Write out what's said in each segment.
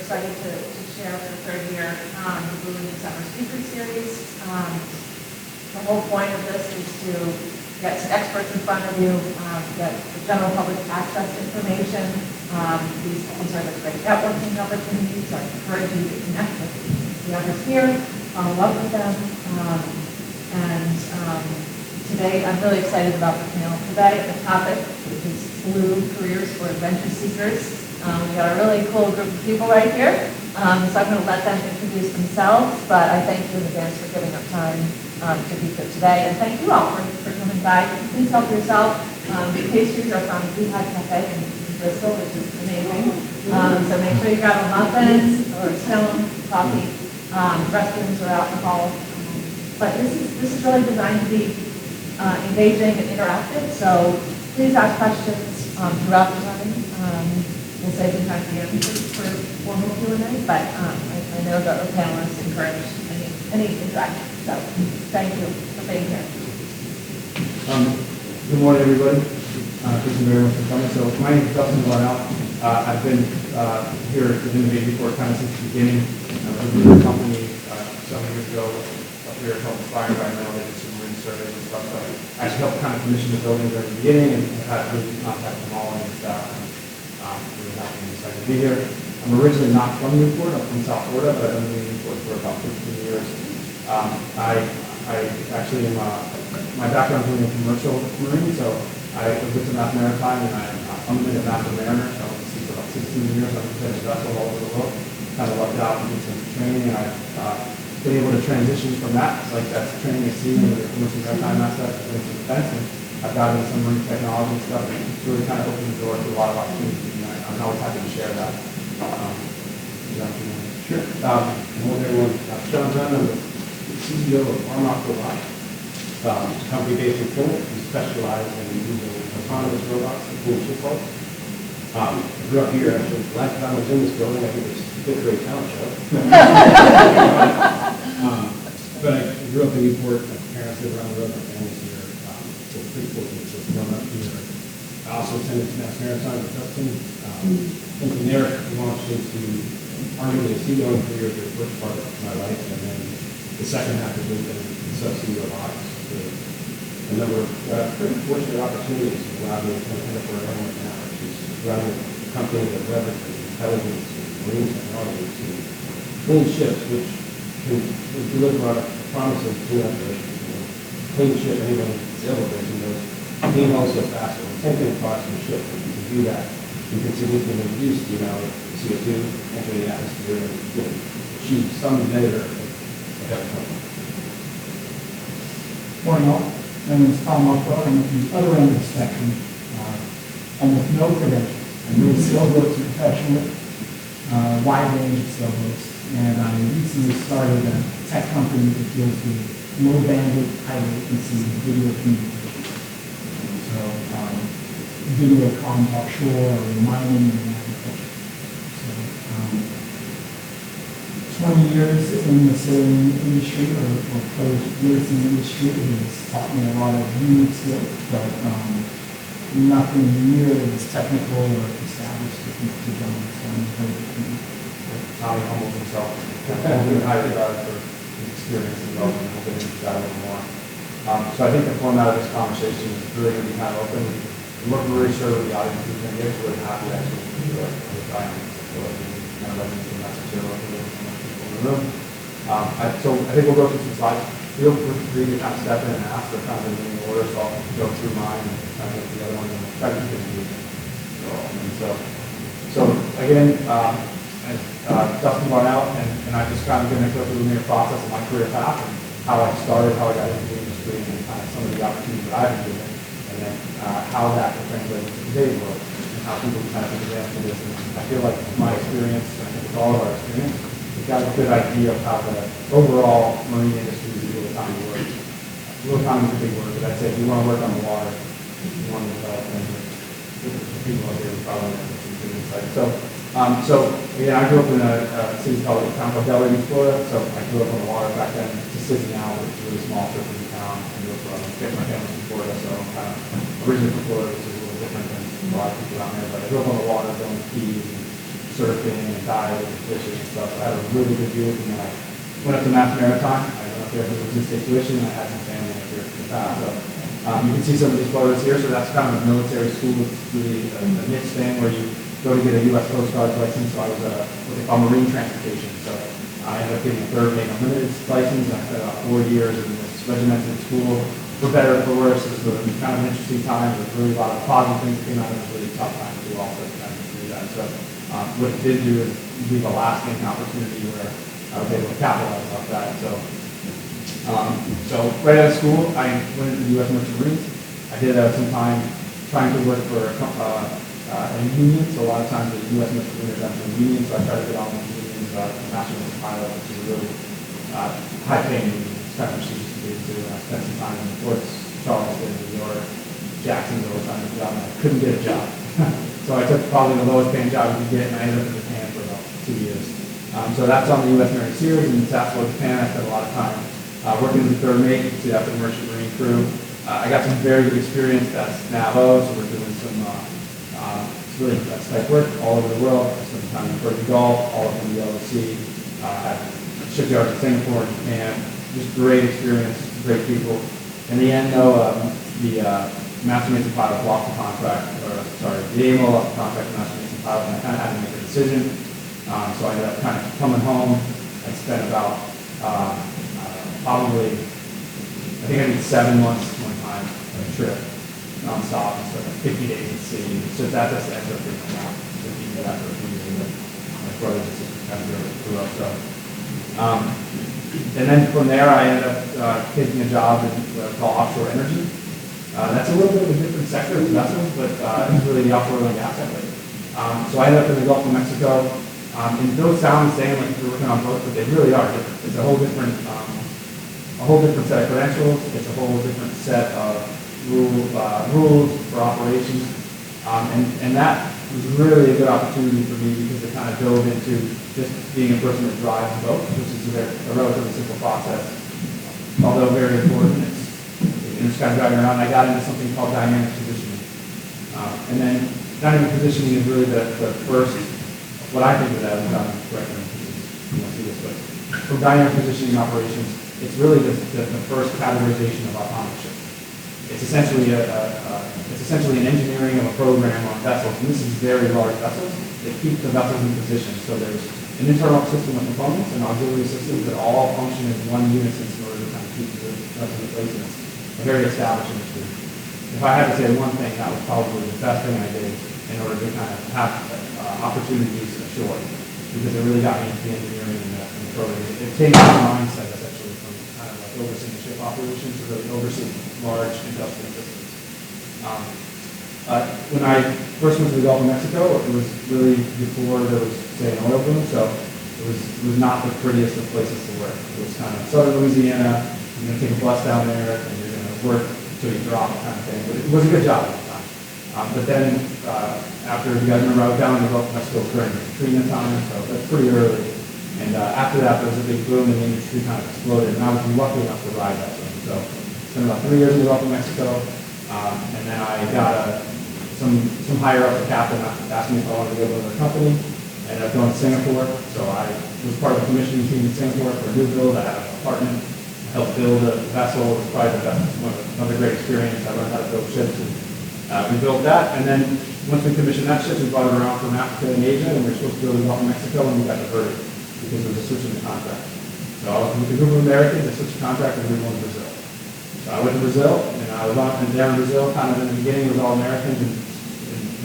excited to share for the third year the Blue Indian Summer Speaker Series. The whole point of this is to get experts in front of you, get the general public access to information. These are the great networking opportunities. I encourage you to connect with the others here, follow up with them. Today, I'm really excited about the panel today. The topic is Blue Careers for Adventure Seekers. We've got a really cool group of people right here. So I'm going to let them introduce themselves, but I thank you in advance for giving up time to be here today. And thank you all for coming by. Please help yourself. The pastries are from Beehive Cafe in Bristol, which is amazing. So make sure you grab a muffin or a stone, coffee. Restrooms are out in the hall. But this is really designed to be engaging and interactive. So please ask questions throughout the time. We'll save some time at the end for formal Q&A, but I know that our panelists encourage any interaction. So thank you for being here. Good morning, everybody. Thank you very much for coming. So my name is Dustin Larnell. I've been here at Innovate Report kind of since the beginning. I was with the company several years ago up here called Inspire Environmental. They did some marine surveys and stuff. So I actually helped kind of commission the building during the beginning and had really good contact with all of the staff. Really happy and excited to be here. I'm originally not from Newport. I'm from South Florida, but I've been in Newport for about 15 years. I actually am, my background is in commercial marine, so I was with the Mass Maritime, and I'm in a Master Mariner, so I was for about 16 years. I've been in vessels all over the world. Kind of lucked out and did some training, and I've been able to transition from that, like that's training at sea into the commercial maritime aspect, into defense, and I've gotten into some marine technology and stuff, and it's really kind of opened the door to a lot of opportunities, and I'm always happy to share that. Sure. Good morning, everyone. Sean Dunn, I'm the CEO of Armach Robotics. It's a company based in Finland. We specialize in using autonomous robots to pull ship hulls. I grew up here, actually. The last time I was in this building, I think it was the fifth grade talent show. But I grew up in Newport. My parents live around the road. My family's here. So pretty fortunate to have grown up here. I also attended Mass Maritime with Dustin. And from there, I launched into Army and seagoing career for the first part of my life, and then the second half has been in subsea robotics. So a number of pretty fortunate opportunities allowed me to kind of end up where I am now, which is running a company that leverages intelligence and marine technology to clean ships, which can deliver on a promise of clean operations. Clean ship, anyone that's elevation knows, clean hulls go faster. The same thing applies to a ship. If you can do that, you can significantly reduce the amount of CO2 entering the atmosphere and achieve some measure of health. Morning all. My name is Tom Muckrow. I'm at the other end of the spectrum. I'm with no credentials. I'm really sailboats are professional, wide range of sailboats. And I recently started a tech company that deals with low bandwidth, high latency video communications. So video comms offshore or mining and agriculture. So 20 years in the sailing industry or closed racing industry has taught me a lot of unique skills, but nothing nearly as technical or established as Mr. Jones. So I'm very grateful. Tommy humbled himself. I'm really highly regarded for his experience in development. We'll get into that a little more. So I think the format of this conversation is really going to be kind of open. We weren't really sure what the audience was going to get. We're really happy actually to do it. We're trying to kind of represent the message here locally with some people in the room. So I think we'll go through some slides. Feel free to kind of step in and ask. They're kind of in any order, so I'll go through mine and kind of get the other one and try to keep it moving. So again, Dustin Larnell, and I'm just kind of going to go through the linear process of my career path and how I started, how I got into the industry, and kind of some of the opportunities that I've been given, and then how that can translate into today's world, and how people can kind of take advantage of this. And I feel like my experience, and I think it's all of our experience, we've got a good idea of how the overall marine industry is real economy works. Real economy is a big word, but I'd say if you want to work on the water, if you want to develop things, the people out here would probably have some good insight. So yeah, I grew up in a city called Delray, Florida. So I grew up on the water back then. It's a city now, but it's a really small surfing town. I grew up my family's from Florida, so I'm kind of originally from Florida, which is a little different than a lot of people out there. But I grew up on the water, going to keys, and surfing and diving and fishing and stuff. I had a really good view, and then I went up to Mass Maritime. I went up there because it was in-state tuition, and I had some family up here in the past. So you can see some of these photos here. So that's kind of a military school. It's really a mixed thing where you go to get a U.S. Coast Guard license. So I was what they call marine transportation. So I ended up getting a third mate unlimited license. I spent about 4 years in this regimented school. For better or for worse, it was kind of an interesting time. There was really a lot of positive things that came out of it. It was really tough time to also kind of do that. So what it did do is leave a lasting opportunity where I was able to capitalize off that. So right out of school, I went into the U.S. Merchant Marines. I did some time trying to work for a union. So a lot of times the U.S. Merchant Marines are a union. So I tried to get on with the unions, National Pilot, which is a really high-paying union. It's kind of prestigious to do too. I spent some time in the ports, Charleston, New York, Jacksonville, trying to get out, and I couldn't get a job. So I took probably the lowest paying job you could get, and I ended up in Japan for about 2 years. So that's on the U.S. Marine Series in Sassuolo, Japan. I spent a lot of time working as a third mate. You can see that for the Merchant Marine crew. I got some very good experience. That's NAVO, so we're doing some really that's type work all over the world. I spent some time in Persian Gulf, all over the LOC, had shipyards in Singapore and Japan. Just great experience, great people. In the end, though, the Master Mason pilot lost the contract, the AMO lost the contract to Master Mason pilot, and I kind of had to make a decision. So I ended up kind of coming home. I spent about probably, I think I did 7 months one time on a trip, nonstop, and so 50 days at sea. So that's the extra thing I'm out. So you do that for a few years. My brothers and sisters kind of grew up. So. And then from there, I ended up taking a job in what I call offshore energy. That's a little bit of a different sector of vessels, but it's really the offshore oil and gas sector. So I ended up in the Gulf of Mexico. And those sound the same, like if you're working on boats, but they really are different. It's a whole different set of credentials. It's a whole different set of rules for operations. And that was really a good opportunity for me because it kind of dove into just being a person that drives boats, which is a relatively simple process, although very important. It's kind of driving around. I got into something called dynamic positioning. And then dynamic positioning is really the first, what I think of that as dynamic correctly, you won't see this, but from dynamic positioning operations, it's really the first categorization of autonomous ships. It's essentially an engineering of a program on vessels, and this is very large vessels that keep the vessels in position. So there's an internal system of components and auxiliary systems that all function as one unison in order to kind of keep the vessels in place. And it's a very established industry. If I had to say one thing, that was probably the best thing I did in order to kind of have opportunities ashore, because it really got me into the engineering and the program. It changed my mindset essentially from kind of like overseeing ship operations to really overseeing large industrial systems. When I first went to the Gulf of Mexico, it was really before there was, say, an oil boom, so it was not the prettiest of places to work. It was kind of southern Louisiana. You're going to take a bus down there, and you're going to work until you drop, kind of thing. But it was a good job at the time. But then, after, you guys remember, I was down in the Gulf of Mexico during the Katrina time, so that's pretty early. And after that, there was a big boom, and the industry kind of exploded. And I was lucky enough to ride that boom. So spent about 3 years in the Gulf of Mexico, and then I got some higher up the captain asked me if I wanted to go to another company. I ended up going to Singapore, so I was part of the commissioning team in Singapore for a new build. I had an apartment. I helped build a vessel. It was probably another great experience. I learned how to build ships, and we built that. And then once we commissioned that ship, we brought it around from Africa and Asia, and we were supposed to go to the Gulf of Mexico, and we got diverted because there was a switch in the contract. So I was with a group of Americans, they switched the contract, and we were going to Brazil. So I went to Brazil, and I was there in Brazil, kind of in the beginning, it was all Americans, and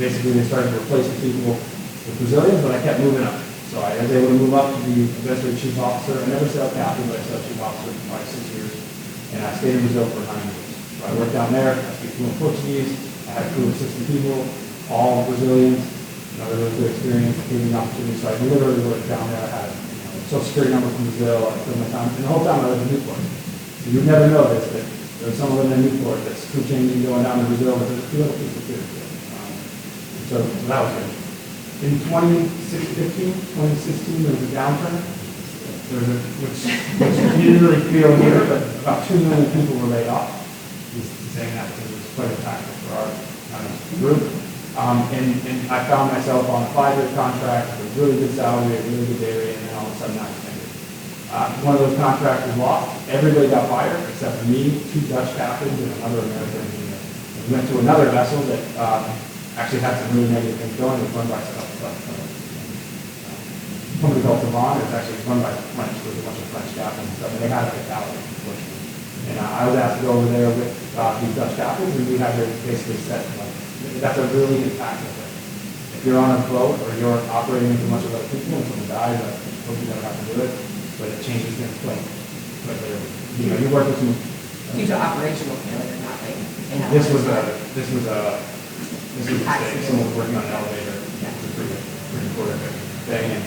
basically they started replacing people with Brazilians, but I kept moving up. So I was able to move up to be eventually chief officer. I never sailed captain, but I sailed chief officer for 5-6 years, and I stayed in Brazil for 9 years. So I worked down there, I speak fluent Portuguese, I had a crew of 60 people, all Brazilians, another really good experience, gave me an opportunity. So I literally worked down there. I had a social security number from Brazil, I filled my time, and the whole time I lived in Newport. So you would never know this, but there was someone living in Newport that's crew changing going down to Brazil, but there's a few other people too. So that was good. In 2016, there was a downturn. Which you didn't really feel here, but about 2 million people were laid off. He's saying that because it was quite impactful for our group. And I found myself on a 5-year contract with really good salary, a really good day rate, and then all of a sudden not extended. One of those contracts was lost. Everybody got fired except for me, 2 Dutch captains, and another American engineer. We went to another vessel that actually had some really negative things going. It was run by a company called Savon. It's actually run by French. There was a bunch of French captains and stuff, and they had a fatality, unfortunately. And I was asked to go over there with these Dutch captains, and we had to basically set, like, that's a really impactful thing. If you're on a boat or you're operating with a bunch of other people and someone dies, I hope you never have to do it, but it changes things quite clearly. You know, you work with some. Due to operational failure, not like. This was a mistake. Someone was working on an elevator. It was a pretty horrific thing. And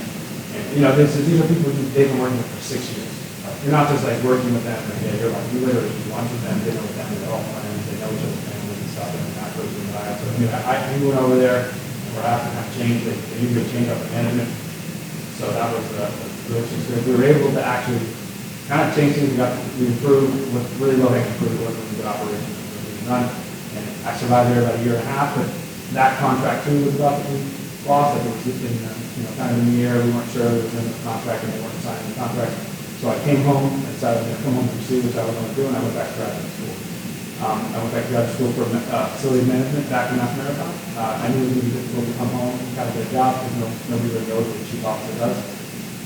you know, these are people they've been working with for 6 years. You're not just like working with them every day. You're like, you literally eat lunch with them, dinner with them, they're all friends, they know each other's families and stuff, and that goes in the diet. So, I mean, we went over there, we're asked to kind of change, they usually change up the management. So that was really good. We were able to actually kind of change things. We improved with really low hanging fruit. It wasn't a good operation. It was really none. And I survived there about a year and a half, but that contract too was about to be lost. Like it was just in, kind of in the air. We weren't sure it was in the contract and they weren't signing the contract. So I came home and decided to come home to see which I was going to do, and I went back to graduate school. I went back to graduate school for facility management back in Mass Marathon. I knew it was going to be difficult to come home and kind of get a job because nobody really knows what the chief officer does.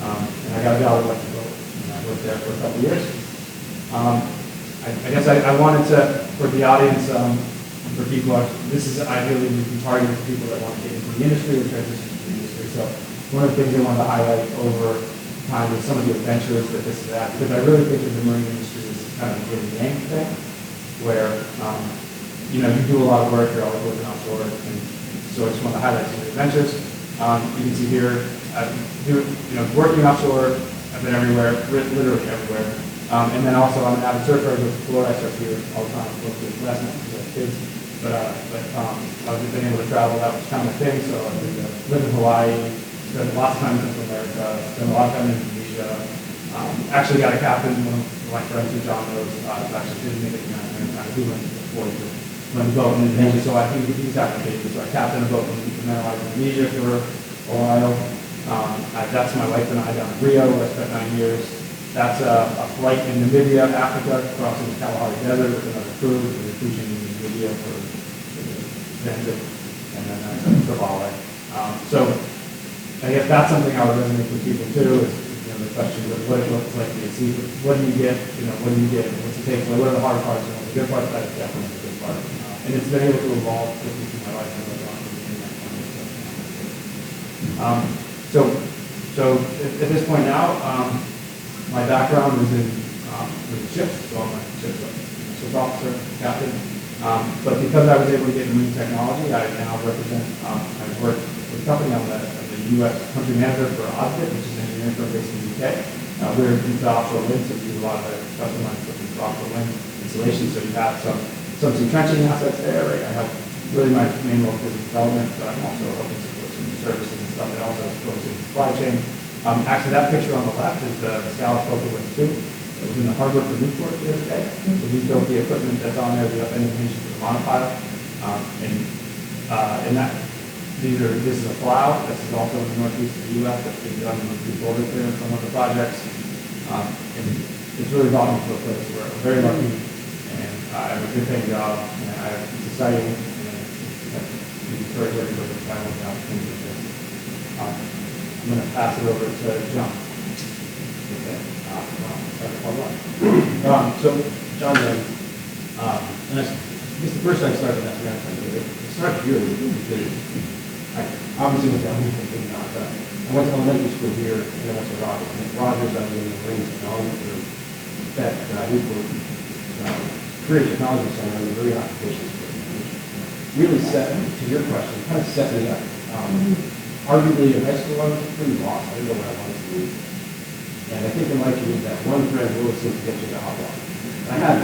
And I got a job at Electric Boat, and I worked there for a couple of years. I guess I wanted to, for the audience, for people, this is ideally we can target people that want to get into the industry or transition to the industry. So one of the things I wanted to highlight over time is some of the adventures that this is at, because I really think that the marine industry is kind of a yin yang thing, where you do a lot of work, you're always working offshore, and so I just want to highlight some of the adventures. You can see here, working offshore, I've been everywhere, literally everywhere. And then also I'm an avid surfer. I go to Florida. I surf here all the time. I go to last night because I have kids. But I've been able to travel. That was kind of a thing. So I lived in Hawaii, spent lots of time in Central America, spent a lot of time in Indonesia. Actually got a captain, one of my friends who John knows, actually didn't make it to Maritime. He went before to run the boat in Indonesia. So I think he's applicated. So I captained a boat in Indonesia for a while. That's my wife and I down in Rio, where I spent 9 years. That's a flight in Namibia, Africa, crossing the Kalahari Desert with another crew. We were cruising in Namibia for Zanzibar, and then that's Trevally. So I guess that's something I would resonate with people too, is the question of what it looks like to see. What do you get? What do you get? What's the takeaway? What are the hard parts? The good parts, that is definitely the good part. And it's been able to evolve with my life and what's on So at this point now, my background was in ships, so I'm a ship officer, captain. But because I was able to get into marine technology, I now represent, I work with a company. I'm the U.S. country manager for Osbit, which is an engineering firm based in the UK. We're into offshore wind, so we do a lot of the customized equipment for offshore wind installation. So you have some trenching assets there. Right? I help, really my main role is business development, but I'm also helping support some services and stuff that also goes in the supply chain. Actually, that picture on the left is the Scala Focal Wind 2. It was in the harbor for Newport the other day. So we built the equipment that's on there, the up indication for the monopile. And this is a plow. This is also in the northeast of the U.S. that's being done in the border clearance from one of the projects. And it's really volume to a place where I'm very lucky, and I have a good paying job, and it's exciting, and I encourage everybody to find the opportunity to this. I'm going to pass it over to John. Okay. So, John, and I guess the first time I started that Maritime, it started here because I obviously went down here thinking about that. I went to elementary school here, and I went to Rogers. And at Rogers, I was in the marine technology group that Newport Career Technology Center and the Marine Occupations Group. Really set, to your question, kind of set me up. Arguably in high school, I was pretty lost. I didn't know what I wanted to do. And I think in life you need that one friend who always seems to get you to hot water. I had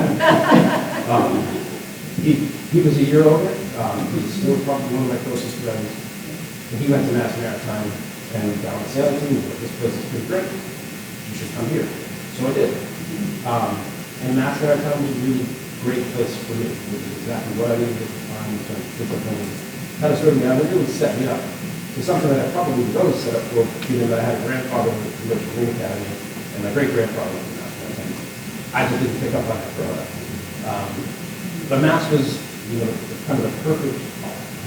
one. He was a year older. He was still probably one of my closest friends. And he went to Mass Maritime and got on the sailing team. This place is pretty great. You should come here. So I did. And Mass Maritime was a really great place for me, which is exactly what I needed at the time to discipline. Kind of slowed me down. It really set me up. to something that I probably was always set up for, given that I had a grandfather who was commercial Marine Academy and my great-grandfather was in Mass Maritime. I just didn't pick up on that growing up. But Mass was, kind of the perfect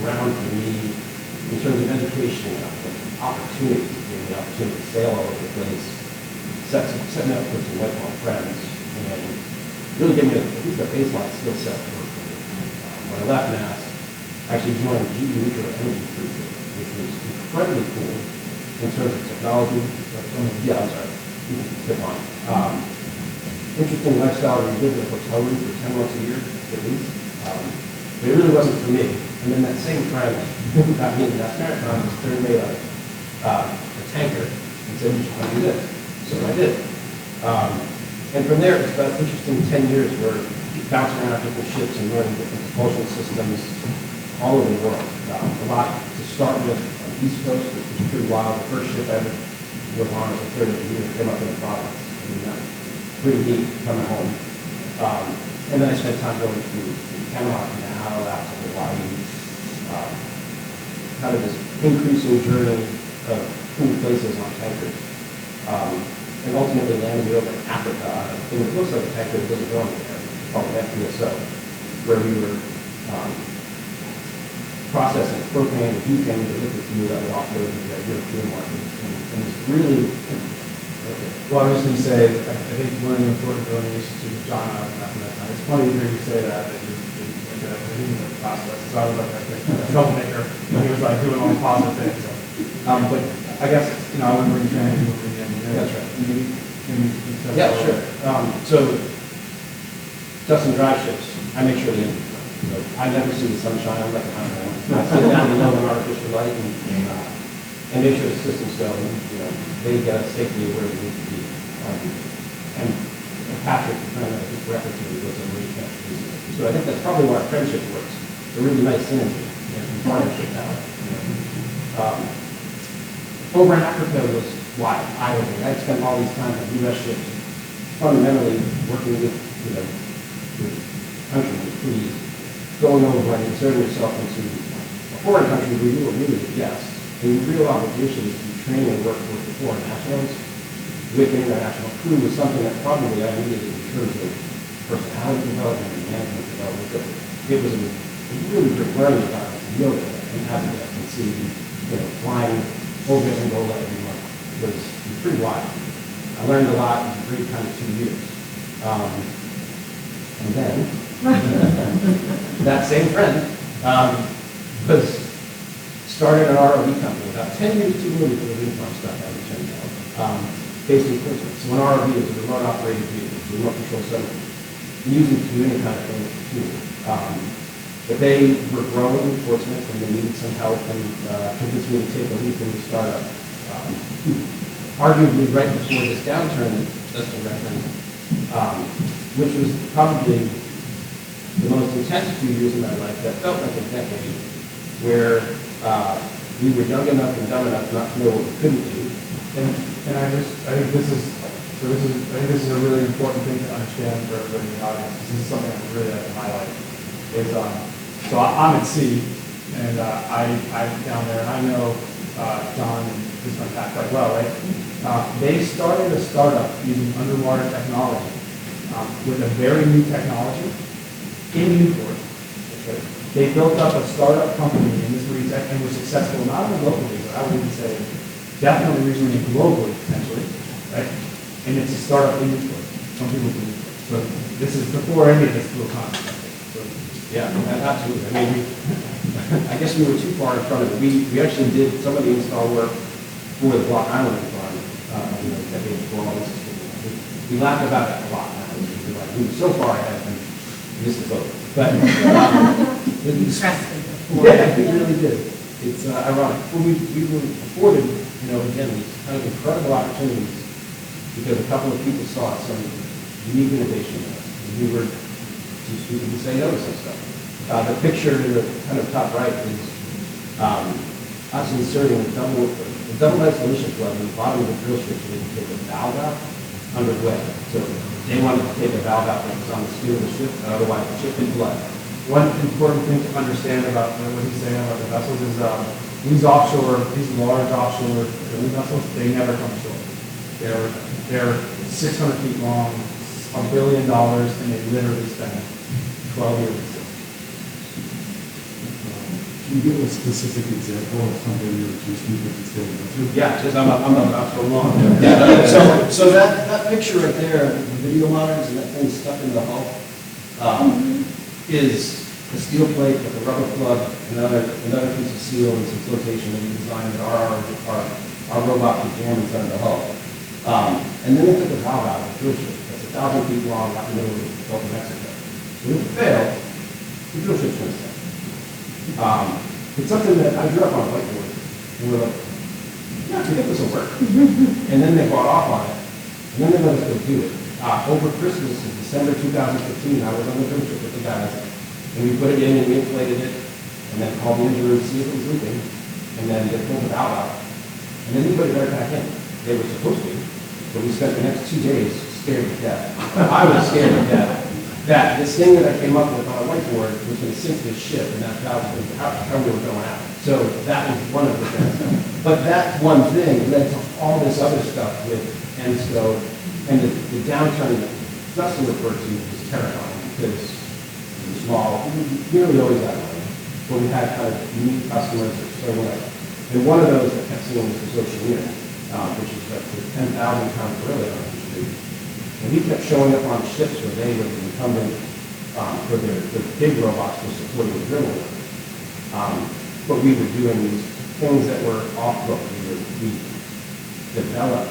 ground for me in terms of education and opportunities, the opportunity to sail all over the place, setting up with some lifelong friends, and really gave me at least a baseline skill set for when I left Mass. I actually joined GE Nuclear Energy Group, which was incredibly cool in terms of technology. Yeah, I'm sorry. You can click on. Interesting lifestyle where you live in a hotel room for 10 months a year, at least. But it really wasn't for me. And then that same friend who got me into Mass Maritime was turned me a tanker and said, you should do this. So I did. And from there, it's been an interesting 10 years where bouncing around different ships and learning different propulsion systems all over the world. A lot to start with on the East Coast, which was pretty wild. The first ship I ever was on as a third engineer came up in the province. I mean, that's pretty neat coming home. And then I spent time going through Panama Canal, out to Hawaii, kind of this increasing journey of cool places on tankers. And ultimately landed me over in Africa, in what looks like a tanker that doesn't go anywhere, called an FPSO, where we were processing propane and butane into liquid fuel that would offload to the European markets. And it's really, Well, I was just going to say, I think one of the important learnings to John and I was at that time, it's funny to hear you say that you went to the process. So I was like a troublemaker, and he was like doing all the positive things. So, but I guess, I wouldn't bring training people for the engineering. That's right. Maybe yeah, sure. So, dust and dry ships, I make sure the engine's running. So I never see the sunshine. I'm like a hunter. I sit down below an artificial light and make sure the system's going. They get us safely where we need to be. And Patrick, the friend that I just referenced to, was a Marine transportation. So I think that's probably why our friendship works. It's a really nice synergy and partnership now. Over in Africa was wild, eye-opening. I spent all these times on U.S. ships, fundamentally working with, with countries, please, going over and inserting yourself into a foreign country where you were really a guest. And your real obligation is to train and work with the foreign nationals, with the international crew, was something that probably I needed in terms of personality development and management development. It was a really great learning environment to go there and have a guest and see, flying over Angola every month was pretty wild. I learned a lot. It was a great kind of 2 years. And then, that same friend was started an ROV company about 10 years too early for the wind farm stuff I was telling you, based in Portsmouth. So an ROV is a remote operated vehicle, remote control center, using to do any kind of thing with the fuel. But they were growing in Portsmouth and they needed some help and convinced me to take a leap into startup. Arguably right before this downturn that Justin referenced, which was probably the most intense few years of my life that felt like a decade, where we were young enough and dumb enough not to know what we couldn't do. And I think this is a really important thing to understand for everybody in the audience. This is something I really like to highlight. So I'm at sea, and I'm down there, and I know John and his friend Pat quite well, right? They started a startup using underwater technology with a very new technology in Newport. Okay? They built up a startup company in this marine tech and were successful not only locally, but I would even say definitely regionally and globally, potentially, right? And it's a startup in Newport. Some people do. So this is before any of this flew concept. So, yeah, absolutely. I mean, I guess we were too far in front of it. We actually did some of the install work for the Block Island farm, decades before all this. We laugh about that a lot now. We're like, we were so far ahead and missed the boat. But yeah, we really did. It's ironic. Well, we were afforded, again, these kind of incredible opportunities because a couple of people saw some unique innovation in us. We were too stupid to say no to some stuff. The picture in the kind of top right is us inserting a double isolation plug in the bottom of the drill ship so they can take a valve out underway. So they wanted to take a valve out that was on the skin of the ship, otherwise the ship would flood. one important thing to understand about what he's saying about the vessels is These large offshore drilling vessels, they never come ashore. They're 600 feet long, $1 billion, and they literally spend 12 years. Can you give a specific example of something you were too stupid to say no to? Yeah, just I'm not about so long. So that picture right there, the video monitors and that thing stuck in the hull, is a steel plate with a rubber plug, another piece of steel and some flotation that we designed that our robot could jam inside the hull. And then they took a valve out of the drill ship that's 1,000 feet long out in the middle of the Gulf of Mexico. So if it failed, the drill ship's going to sink. It's something that I drew up on a whiteboard, and we're like, yeah, I think this will work. And then they bought off on it, and then they let us go do it. Over Christmas in December 2015, I was on the drill ship with the guys, and we put it in and we inflated it, and then called the engineer to see if it was leaking, and then they pulled the valve out, and then we put it right back in. They were supposed to, but we spent the next 2 days scared to death. I was scared to death that this thing that I came up with on a whiteboard was going to sink this ship, and that valve was how we were going out. So that was one of the things. But that one thing led to all this other stuff with ENSCO, and the downturn that Dustin referred to was terrifying because it was small. We nearly always had money, but we had kind of unique customers that were showing up. And one of those that kept seeing was Oceaneer, which is like the 10,000-pound gorilla on the street. And he kept showing up on ships where they were the incumbent for their big robots for supporting the drilling work. But we were doing these things that were off-book. We developed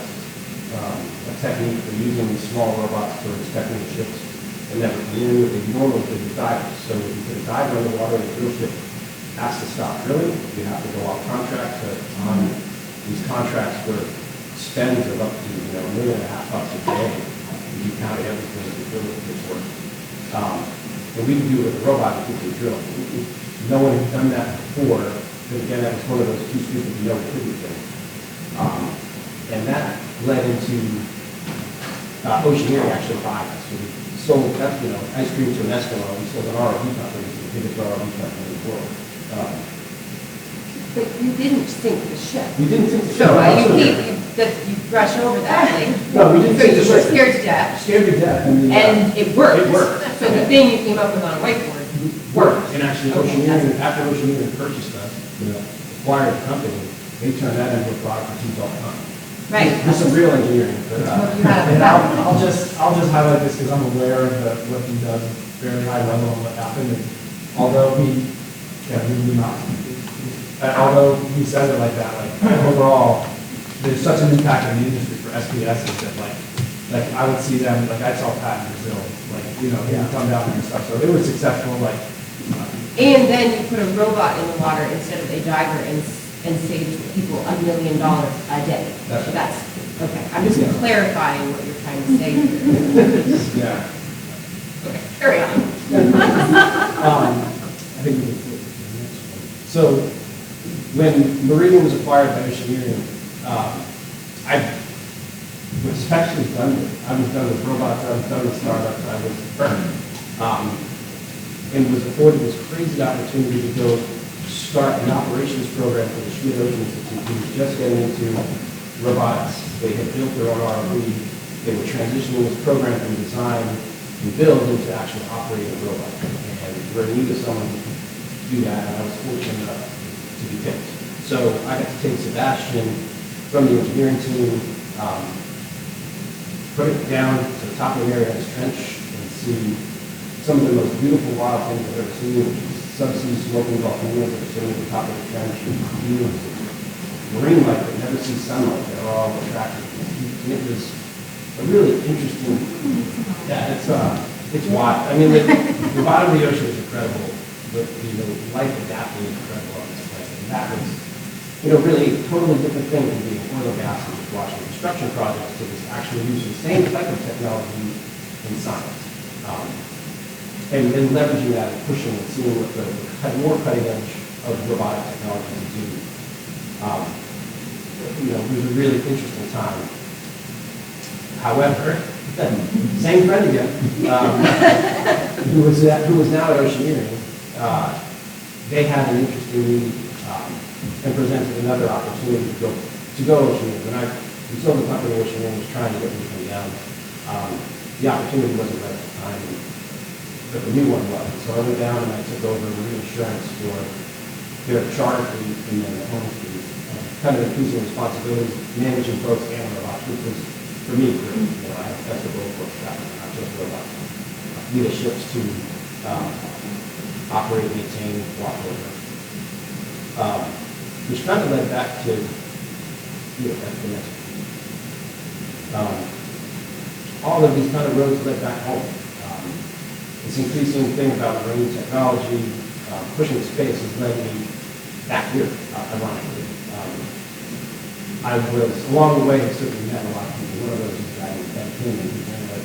a technique for using these small robots for inspecting the ships and never knew what they normally did with divers. So if you put a diver in the water and the drill ship has to stop drilling, you have to go off contract. So on these contracts were spends of up to $1.5 million a day. You counted everything the drill was worth. And we could do it with a robot if we could drill. No one had done that before, but again, that was one of those too stupid to know couldn't things. And that led into Oceaneering actually buying us. So we sold ice cream to an Eskimo. We sold an ROV company, the biggest ROV company in the world. But you didn't sink the ship. We didn't think the So ship. you brush over that, like. No, we didn't So sink you the were ship. scared to death, Scared to death. and it worked. It worked. So the thing you came up with on a whiteboard Worked. And actually, Okay, Oceaneering, after Oceaneering purchased us, acquired the company, they turned that into a product for $2 Right. There's some real engineering. But, You had And that. I'll just highlight this because I'm aware of what he does, very high level on what happened. And although he says it like that, like overall, there's such an impact in the industry for SPSs that like I would see them, like I saw Pat in Brazil, like, he would come down there and stuff. So it was successful, like, And then you put a robot in the water instead of a diver and save people $1 million a day. That's Okay, I'm just clarifying what you're trying to say here. yeah. Okay, carry on. I think we can flip to the next one. So when Meridian was acquired by Oceaneering, I was actually done with, I was done with robots, I was done with startups, I was burned. And was afforded this crazy opportunity to go start an operations program for the Schmidt Ocean Institute. He was just getting into robotics. They had built their own ROV. They were transitioning this program from design and build into actually operating a robot. And we're in need of someone who could do that, and I was fortunate enough to be picked. So I got to take Sebastian from the engineering team, put it down to the top of the Marianas Trench and see some of the most beautiful wild things I've ever seen, which is subsea smoking volcanoes that are sitting at the top of the trench, and fields of marine life that never see sunlight. They're all attractive. And it was a really interesting, it's wild. I mean, the bottom of the ocean is incredible, but life adapting is incredible on this planet. And that was, really a totally different thing than being oil and gas and just watching construction projects. It was actually using the same type of technology in science. And leveraging that and pushing and seeing what the more cutting edge of robotic technology can do. It was a really interesting time. However, same friend again, who was now at Oceaneering, they had an interesting need. and presented another opportunity to go Ocean Ring. We sold the company, Ocean Ring was trying to get me to come down. The opportunity wasn't right at the time, but the new one was. So I went down and I took over reinsurance for their charter fleet and then the home fleet. Kind of increasing responsibilities, managing both and robots, which was, for me, great. You know, I have that's the goal for that, not just robots. Lead ships to operate, maintain, watch over. Which kind of led back to, that's the next one. All of these kind of roads led back home. This increasing thing about marine technology, pushing space has led me back here, ironically. I was, along the way, I certainly met a lot of people. One of those is Ben Keenan, who ran a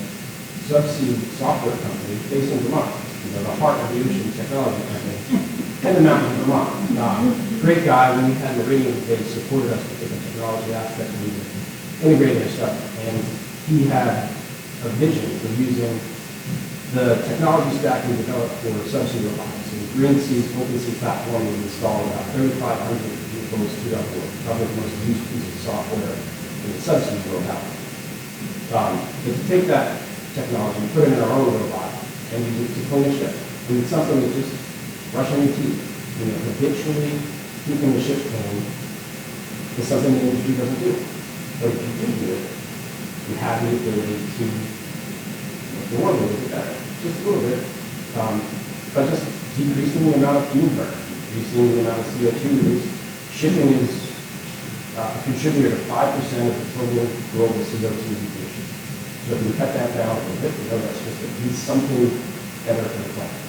subsea software company based in Vermont, the heart of the ocean technology company, in the mountains of Vermont. Great guy. When we had Meridian, they supported us with the technology aspect, and we were integrating their stuff. And he had a vision for using the technology stack we developed for subsea robotics. And Green Sea's OpenSea platform was installed about 3,500 vehicles throughout the world, probably the most used piece of software in the subsea world out there. But to take that technology and put it in our own robot and use it to clean a ship, and it's something that's just brushing your teeth, habitually keeping the ship clean is something the industry doesn't do. But if you do it, you have the ability to make the world a little bit better, just a little bit, by just decreasing the amount of fuel burn, decreasing the amount of CO2 release. Shipping is a contributor to 5% of the total global CO2 emissions. So if we cut that down a little bit, we know that's just at least something better for the planet.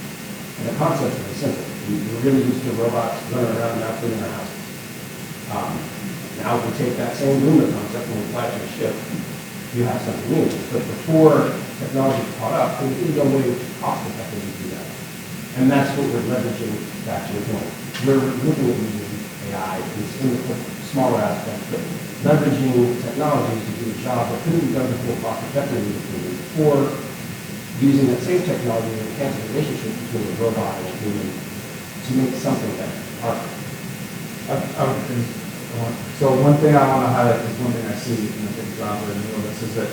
And the concept is simple. We're really used to robots running around and out cleaning our houses. Now if we take that same Luna concept and we apply it to a ship, you have something new. But before technology caught up, there was no way cost effectively to do that. And that's what we're leveraging back to your point. We're looking at using AI in the smaller aspects, but leveraging technology to do a job that couldn't be done before cost effectively or using that same technology to enhance the relationship between the robot and the human to make something better. So one thing I want to highlight is one thing I see in the big job of this is that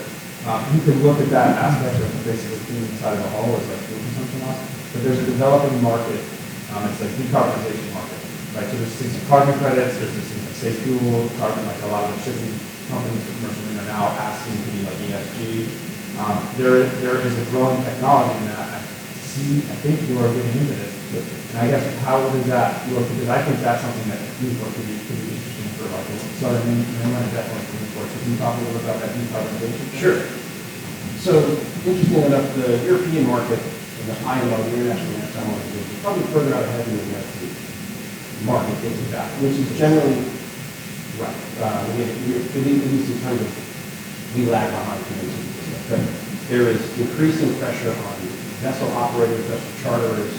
you can look at that aspect of basically cleaning inside of the hull as like fuel consumption loss, but there's a developing market. It's like decarbonization market, right? So there's things like carbon credits, there's this things like safe fuel, carbon, like a lot of the shipping companies for commercial marine are now asking to be like ESG. There is a growing technology in that. I think you are getting into this. And I guess how does that look? Because I think that's something that could be interesting for like Southern Mainland and definitely looking for. So can you talk a little bit about that decarbonization? Sure. So interesting enough, the European market and the IMO, the International Maritime Organization, is probably further out ahead than the United States market into that, which is generally right. At least in terms of we lag behind conventions. But there is increasing pressure on vessel operators, vessel charterers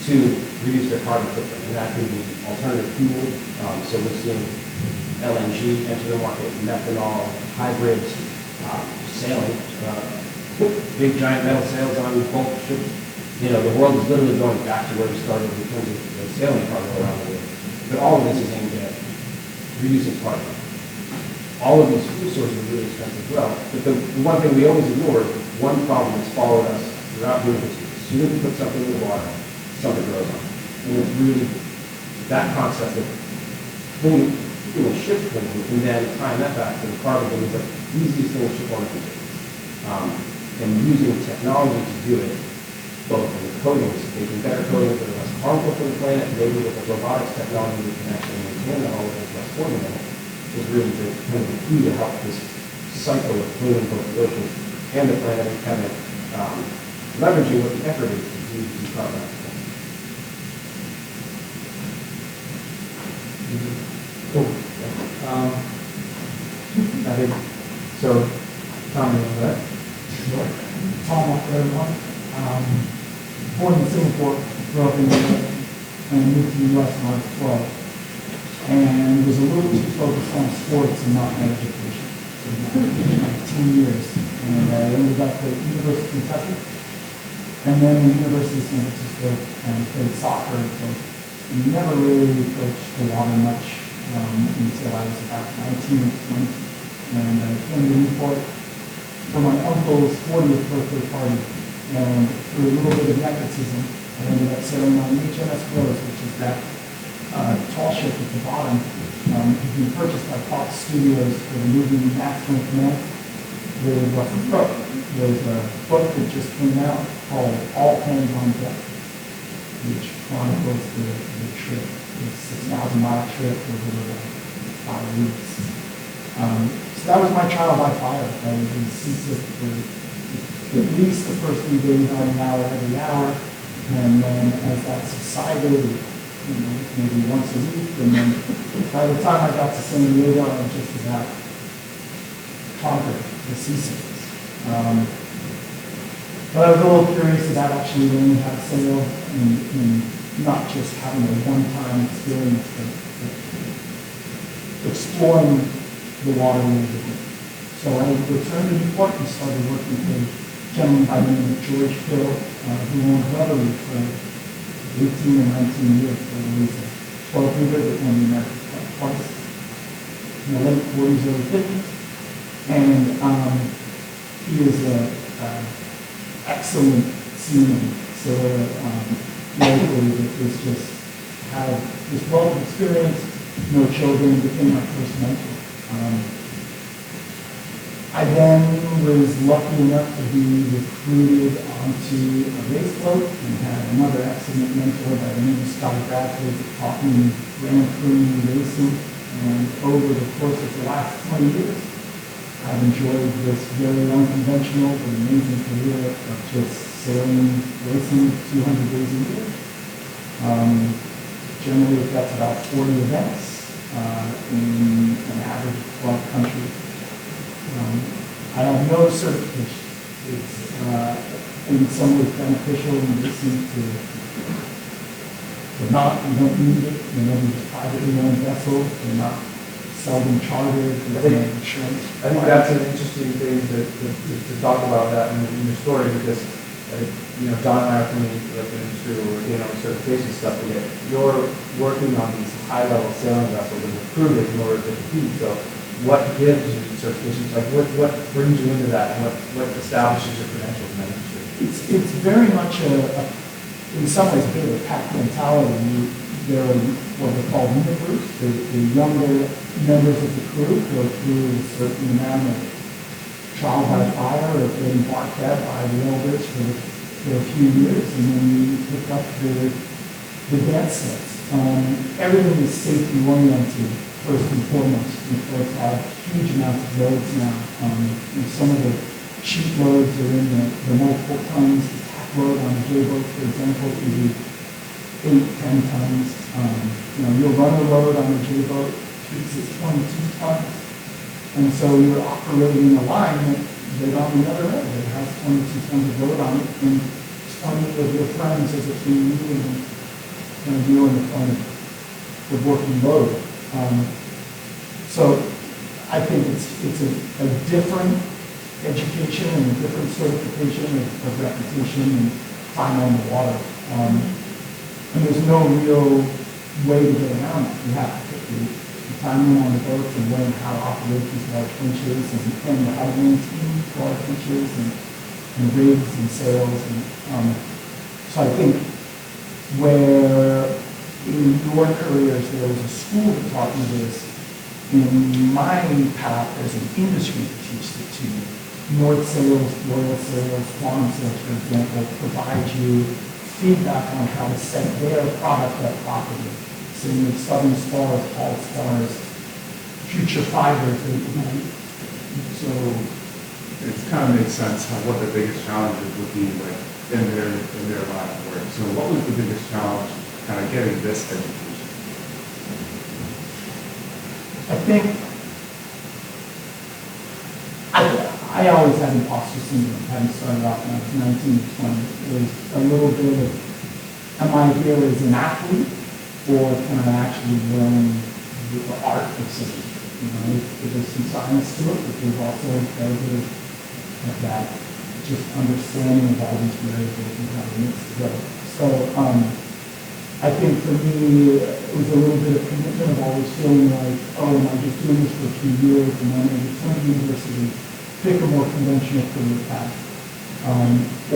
to reduce their carbon footprint, and that can be alternative fuel. So we're seeing LNG enter the market, methanol, hybrids, sailing, big giant metal sails on bulk ships. The world is literally going back to where we started in terms of the sailing cargo around the world. But all of this is aimed at reducing carbon. All of these fuel sources are really expensive as well. But the one thing we always ignore is one problem that's followed us throughout human history. As soon as we put something in the water, something grows on it. And it's really that concept of cleaning a ship clean and then tying that back to the carbon thing is the easiest thing a ship owner can do. And using technology to do it, both in the coatings, making better coatings that are less harmful for the planet, maybe with the robotics technology we can actually maintain all of those less formula, is really kind of the key to help this cycle of cleaning both the ocean and the planet and kind of leveraging what the effort is to do decarbonize. Cool. I think so. Tommy, on that. Tom, everyone. Born in Singapore, grew up in Europe, and moved to the U.S. when I was 12. And was a little too focused on sports and not on education. So like 10 years. And I ended up at University of Kentucky. And then the University of San Francisco and played soccer until never really approached the water much until I was about 19 or 20. And I came to Newport for my uncle's 40th birthday party. And through a little bit of nepotism, I ended up sailing on HMS Rose, which is that tall ship at the bottom. Had been purchased by Fox Studios for the movie Master and Command with Russell Crowe. There's a book that just came out called All Hands on Deck, which chronicles the trip, the 6,000-mile trip over the 5 weeks. So that was my trial by fire. I was seasick for at least the first 3 days on an hour every hour, and then as that subsided, maybe once a week, and then by the time I got to San Diego, I just about conquered the seasickness. But I was a little curious about actually learning how to sail and not just having a one-time experience, but exploring the water a little bit. So I returned to Newport and started working for a gentleman by the name of George Hill, who owned Rotary for 18 or 19 years. So he was a 12-meter that won the American Cup twice in the late 40s, early 50s. And he is an excellent seaman. So locally, it was just had this wealth of experience, no children, became my first mentor. I then was lucky enough to be recruited onto a race boat and had another excellent mentor by the name of Scotty Bradford that taught me Grand Prix racing. And over the course of the last 20 years, I've enjoyed this very unconventional but amazing career of just sailing, racing 200 days a year. Generally, that's about 40 events in an average 12 countries. I have no certification. It's in some ways beneficial and racing to not, you don't need it. These privately owned vessels, they're not seldom chartered, there's no insurance. I think that's an interesting thing to talk about that in your story, because John and I are coming looking into certification stuff, but yet you're working on these high-level sailing vessels and recruited in order to compete. So what gives you certifications? Like what brings you into that, and what establishes your credentials in that industry? It's very much in some ways, a bit of a pack mentality. There are what they call unibrews. The younger members of the crew go through a certain amount of trial by fire or getting barked at by the elders for a few years, and then you pick up the dance sets. Everything is safety oriented, first and foremost. We folks have huge amounts of loads now. Some of the sheet loads are in the multiple tons. The tack load on a J-boat, for example, can be 8-10 tons. You'll run a load on a J-boat, it's 22 tons. And so you're operating a line that on the other end, it has 22 tons of load on it, and 20 of your friends as a team and you're in the front of the working load. So I think it's a different education and a different certification of reputation and time on the water. And there's no real way to get around it. You have to put the time in on the boats and learn how to operate these large winches and how to maintain large winches and rigs and sails. And so I think where in your careers there was a school that taught you this, in my path there's an industry that teaches it to you. North Sails, Royal Sails, Quantum Sails, for example, provide you feedback on how to set their product up properly. So you have Southern Stars, Paul Stars, Future Fibers. So it kind of makes sense what the biggest challenges would be in their line of work. So what was the biggest challenge kind of getting this education? I think I always had imposter syndrome, having started off when I was 19, 20. It was a little bit of, am I here as an athlete, or can I actually learn the art of singing? There's some science to it, but there's also a fair bit of that just understanding of all these variables and how they mix together. So I think for me, it was a little bit of commitment of always feeling like, oh, am I just doing this for a few years and then maybe come to university, pick a more conventional career path,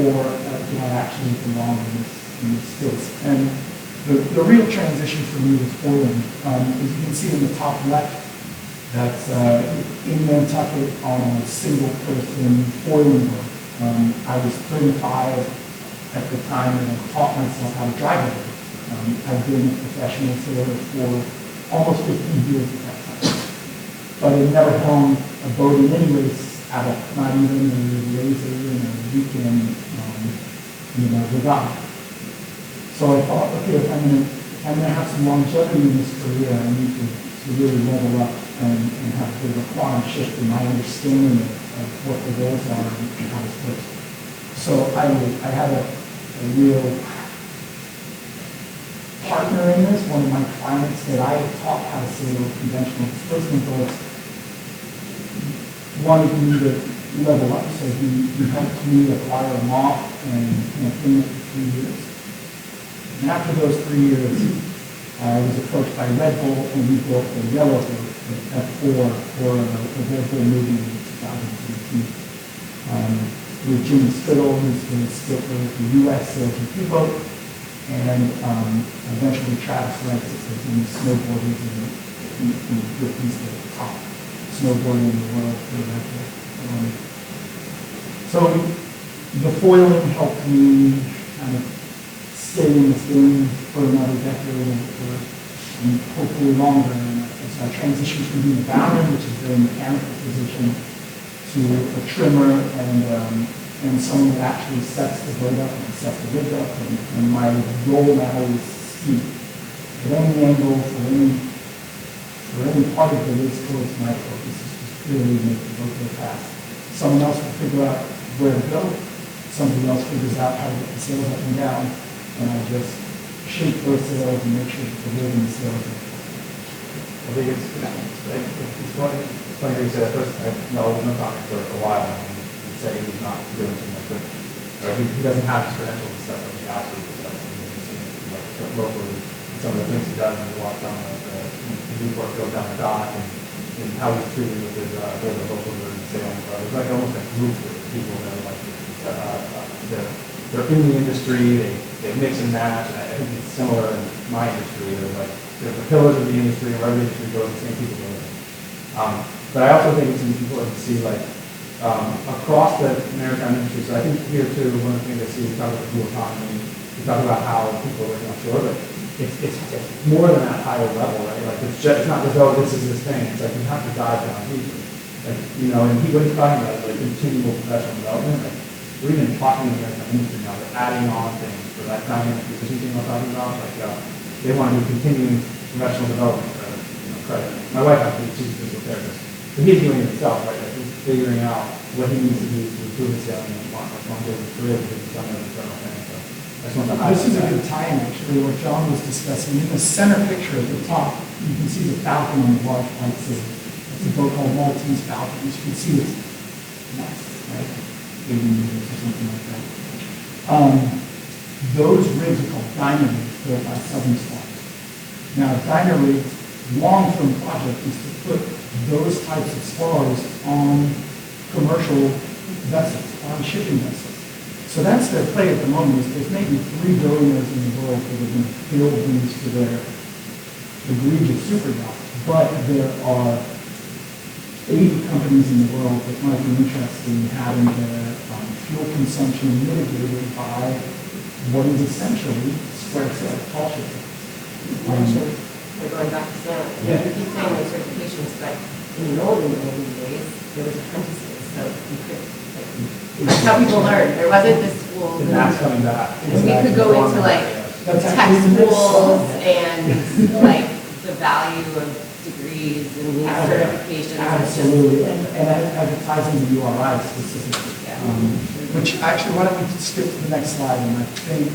or do I actually belong in this space? And the real transition for me was foiling. As you can see in the top left, that's in Nantucket on a single person foiling boat. I was 35 at the time and I taught myself how to drive a boat. I've been a professional sailor for almost 15 years at that time. But I never held a boat in any race at all, not even a razor in a weekend, regatta. So I thought, okay, if I'm gonna have some longevity in this career, I need to really level up and have a bit of a quantum shift in my understanding of what the roles are and how it's works. So I had a real partner in this. One of my clients that I taught how to sail conventional displacement boats wanted me to level up, so he helped me acquire a moth and came it for 3 years. And after those 3 years, I was approached by Red Bull and we built a yellow boat, F4, for a Red Bull movie in 2017. With Jimmy Spittle, who's the skipper of the U.S. LGP boat, and eventually Travis Wright, who's in snowboarding in he's the top snowboarder in the world for Red Bull. So the foiling helped me kind of stay in this game for another decade and hopefully longer. And so I transitioned from being a bowman, which is a very mechanical position, to a trimmer and someone that actually sets the boat up and sets the rig up. And my role now is steep. At any angle, for any part of the race course, my focus is just really make the boat go fast. Someone else will figure out where to go. Somebody else figures out how to get the sails up and down. And I just shape those sails and make sure that the rig and the sails are. I think it's funny that you said at first, I've known Tommy for a while, and he'd say he's not doing too much, but he doesn't have his credentials and stuff, but he absolutely does. You've seen it locally, some of the things he does when you walk down the Newport, go down the dock, and how he's treated with his local and sailing. It's like almost a group of people that are like, they're in the industry, they mix and match. I think it's similar in my industry. They're the pillars of the industry, and wherever the industry goes, the same people go there. But I also think it's important to see across the maritime industry. So I think here too, one of the things I see, we talk about the blue economy, we talk about how people are working offshore, but it's more than that higher level, right? Like it's not just, oh, this is this thing. It's like you have to dive down deeper. Like, and what he's talking about is like continual professional development. Like, we're even talking in the maritime industry now, they're adding on things for that dynamic position thing we're talking about. Like they want to do continuing professional development credit. My wife actually, she's a physical therapist. But he's doing it himself, right? Like he's figuring out what he needs to do to improve his sailing and want to his career because he's done an internal thing. So I just want to highlight This is a good time, actually, what John was discussing. In the center picture at the top, you can see the Falcon on the large white sail. It's a boat called Maltese Falcon. You can see it's nice, right? 80 meters or something like that. Those rigs are called dyno rigs, built by Southern Stars. Now, dyno rigs, long-term project is to put those types of spars on commercial vessels, on shipping vessels. So that's their play at the moment. Is there's maybe 3 billionaires in the world that are going to build these for their egregious super yachts, but there are 80 companies in the world that might be interested in having their fuel consumption mitigated by what is essentially square sail tall shipping. We're going back to sailing. You keep saying those certifications, but in the olden days, there was apprentices, so you could, that's how people learned. There wasn't this school. And that's coming back. And we could go into tech schools and the value of degrees and these certifications. Absolutely, and it ties into URI specifically. Yeah. Which actually, why don't we skip to the next slide? And I think,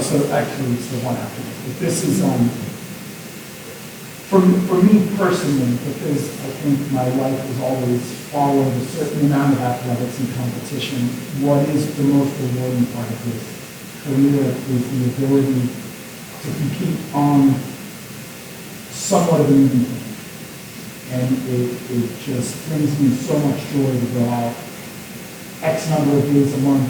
so actually it's the one after this. But this is for me personally, because I think my life has always followed a certain amount of athletics and competition. What is the most rewarding part of this career is the ability to to compete on somewhat of an even playing. And it just brings me so much joy to go out X number of days a month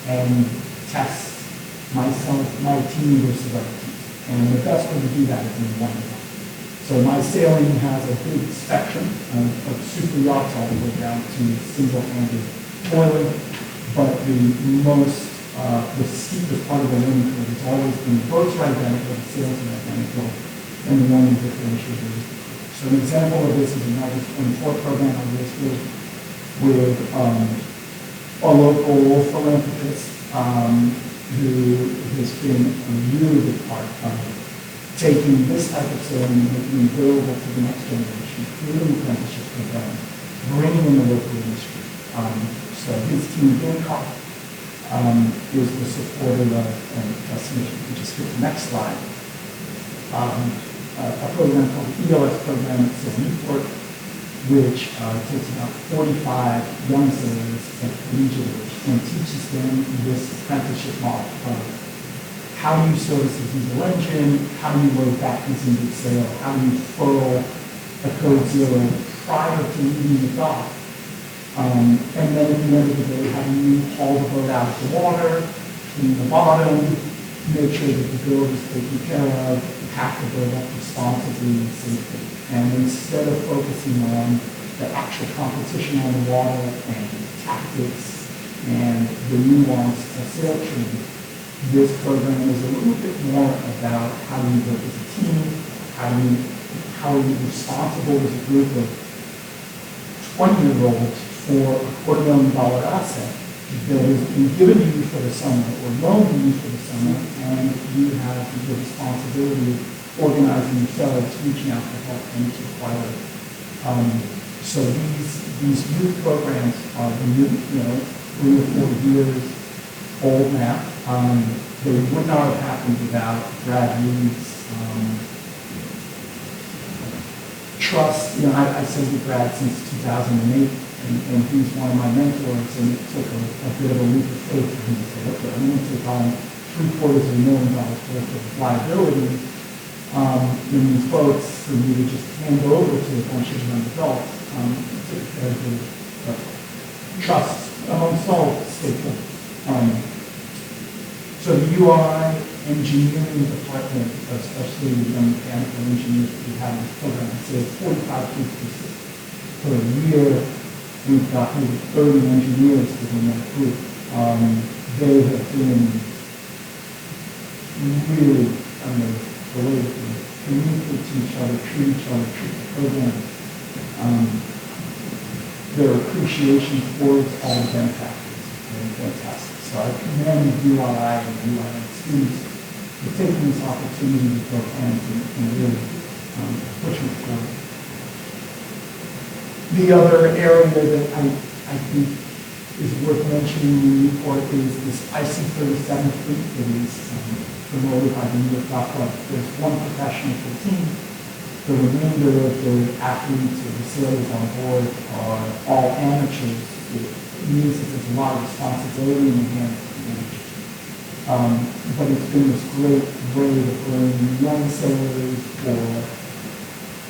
and test myself, my team versus other teams. And the best way to do that is in one day. So my sailing has a big spectrum of super yachts all the way down to single-handed toiling, but the steepest part of the learning curve has always been the boats are identical, the sails are identical, and the only differentiator is the crew. So an example of this is another 24 program I was with a local philanthropist who has been a really big part of taking this type of sailing and making it available to the next generation, creating apprenticeship programs, bringing in the local industry. So his team, Gamecock, is the supporter of Destination. We just hit the next slide. A program called the ELS program at Sail Newport, which takes about 45 young sailors at collegiate age and teaches them this apprenticeship model of how do you service a diesel engine, how do you load batteries into the sail, how do you furl a code zero prior to leaving the dock. And then at the end of the day, how do you haul the boat out of the water, clean the bottom, make sure that the build is taken care of, pack the boat up responsibly and safely. And instead of focusing on the actual competition on the water and tactics and the nuance of sail training, this program is a little bit more about how do you work as a team, how are you responsible as a group of 20-year-olds for a $250,000 asset that has been given to you for the summer or loaned to you for the summer, and you have the responsibility of organizing yourselves, reaching out for help when it's required. So these youth programs are 3 or 4 years old now. They would not have happened without Brad Reed's trust. I studied with Brad since 2008, and he's one of my mentors, and it took a bit of a leap of faith for him to say, okay, I'm going to take on $750,000 worth of liability in these boats for me to just hand over to a bunch of young adults. It took a fair bit of trust amongst all stakeholders. So the UI engineering department, especially the young mechanical engineers that we have in this program, I'd say 45 people per year. We've got maybe 30 engineers within that group. They have been really amazing the way that they communicate to each other, treat each other, treat the program. Their appreciation towards all the benefactors is very fantastic. So I commend UII and UII students for taking this opportunity to go hands and really push it forward. The other area that I think is worth mentioning in Newport is this IC-37 fleet that is promoted by the New York Yacht Club. There's one professional per team. The remainder of the athletes or the sailors on board are all amateurs. It means that there's a lot of responsibility in the hands of the amateurs. But it's been this great way to bring young sailors or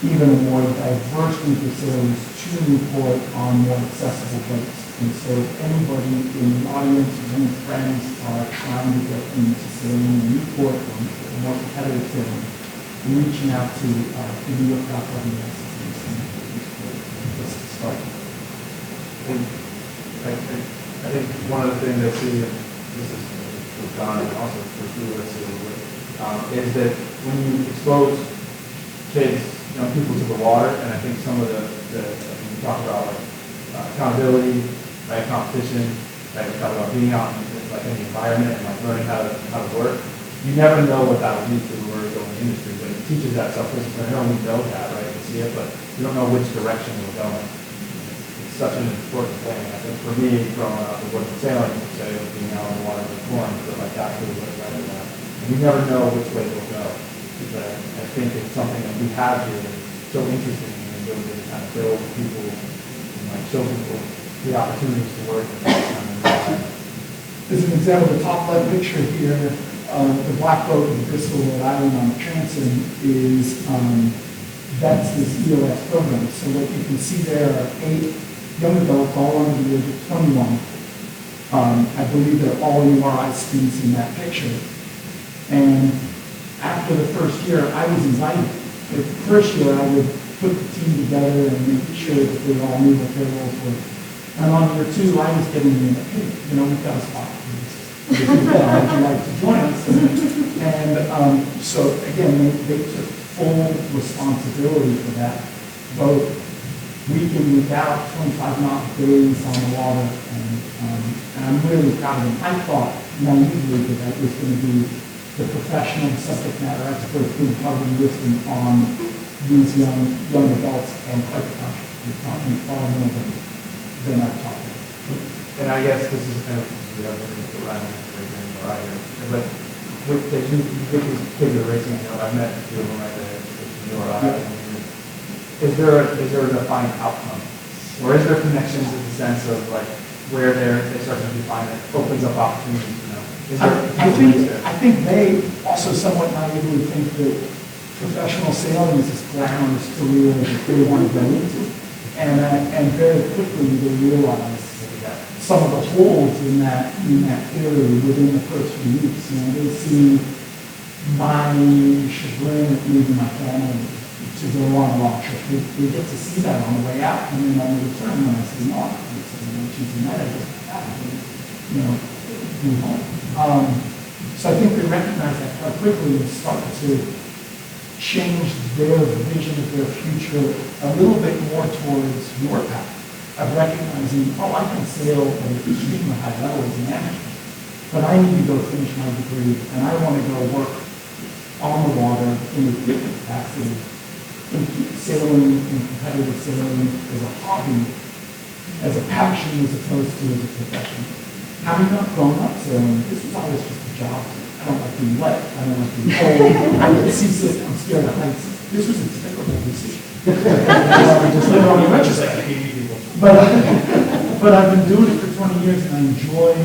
even a more diverse group of sailors to Newport on more accessible boats. And so if anybody in the audience or any friends are trying to get into sailing in Newport or more competitive sailing, reaching out to the New York Yacht Club and just to start. I think one of the things I see, and this is for John and also for you, is that when you expose kids, people to the water, and I think some of the when you talk about accountability, right, competition, right, we talk about being out in the environment and learning how to work. You never know what that will do to the going industry, but it teaches that self-discipline. I know we know that, right? We see it, but we don't know which direction we're going. It's such an important thing. I think for me, growing up, it wasn't sailing, say, being out on the water with corn, but like that really was right in that. And you never know which way they'll go. But I think it's something that we have here that's so interesting and ability to kind of build people and show people the opportunities to work in that kind of environment. As an example, the top left picture here the Black Boat in Bristol, Rhode Island on the transom is, that's this EOS program. So what you can see there are 8 young adults, all under the age of 21. I believe they're all URI students in that picture. And after the first year, I was invited. The first year, I would put the team together and make sure that they all knew what their roles were. And on year 2, I was getting in, hey, you know, we've got a spot for this. Would you like to join us? And so again, they took full responsibility for that, both week in, week out, 25 days on the water, and I'm really proud of them. I thought naively that that was going to be the professional subject matter experts being covered wisdom on these young adults, and quite the contrary, you're talking far more than I've talked about. And I guess this is kind of the other thing that I'm right here. But with the you get these kids that are racing, you know, I've met a few of them right there. Is there a defined outcome, or is there connections in the sense of like where they start to define it, opens up opportunities? You know, is there I think they also somewhat naively think that professional sailing is this glamorous career that they want to go into, and very quickly they realize some of the holes in that theory within the first few weeks. You know, they see my chagrin at leaving my family to go on a long trip. They get to see that on the way out, and then on the return, when I say no, she's a medic, you know, be home. So I think they recognize that quite quickly and start to change their vision of their future a little bit more towards your path of recognizing, oh, I can sail at an extremely high level as an amateur, but I need to go finish my degree, and I want to go work on the water in a different capacity, sailing and competitive sailing as a hobby, as a passion as opposed to as a profession. Having not grown up sailing, this was always just a job. I don't like being wet. I don't like being cold. I get seasick. I'm scared of heights. This was a difficult decision. Just later on in retrospect, but I've been doing it for 20 years, and I enjoy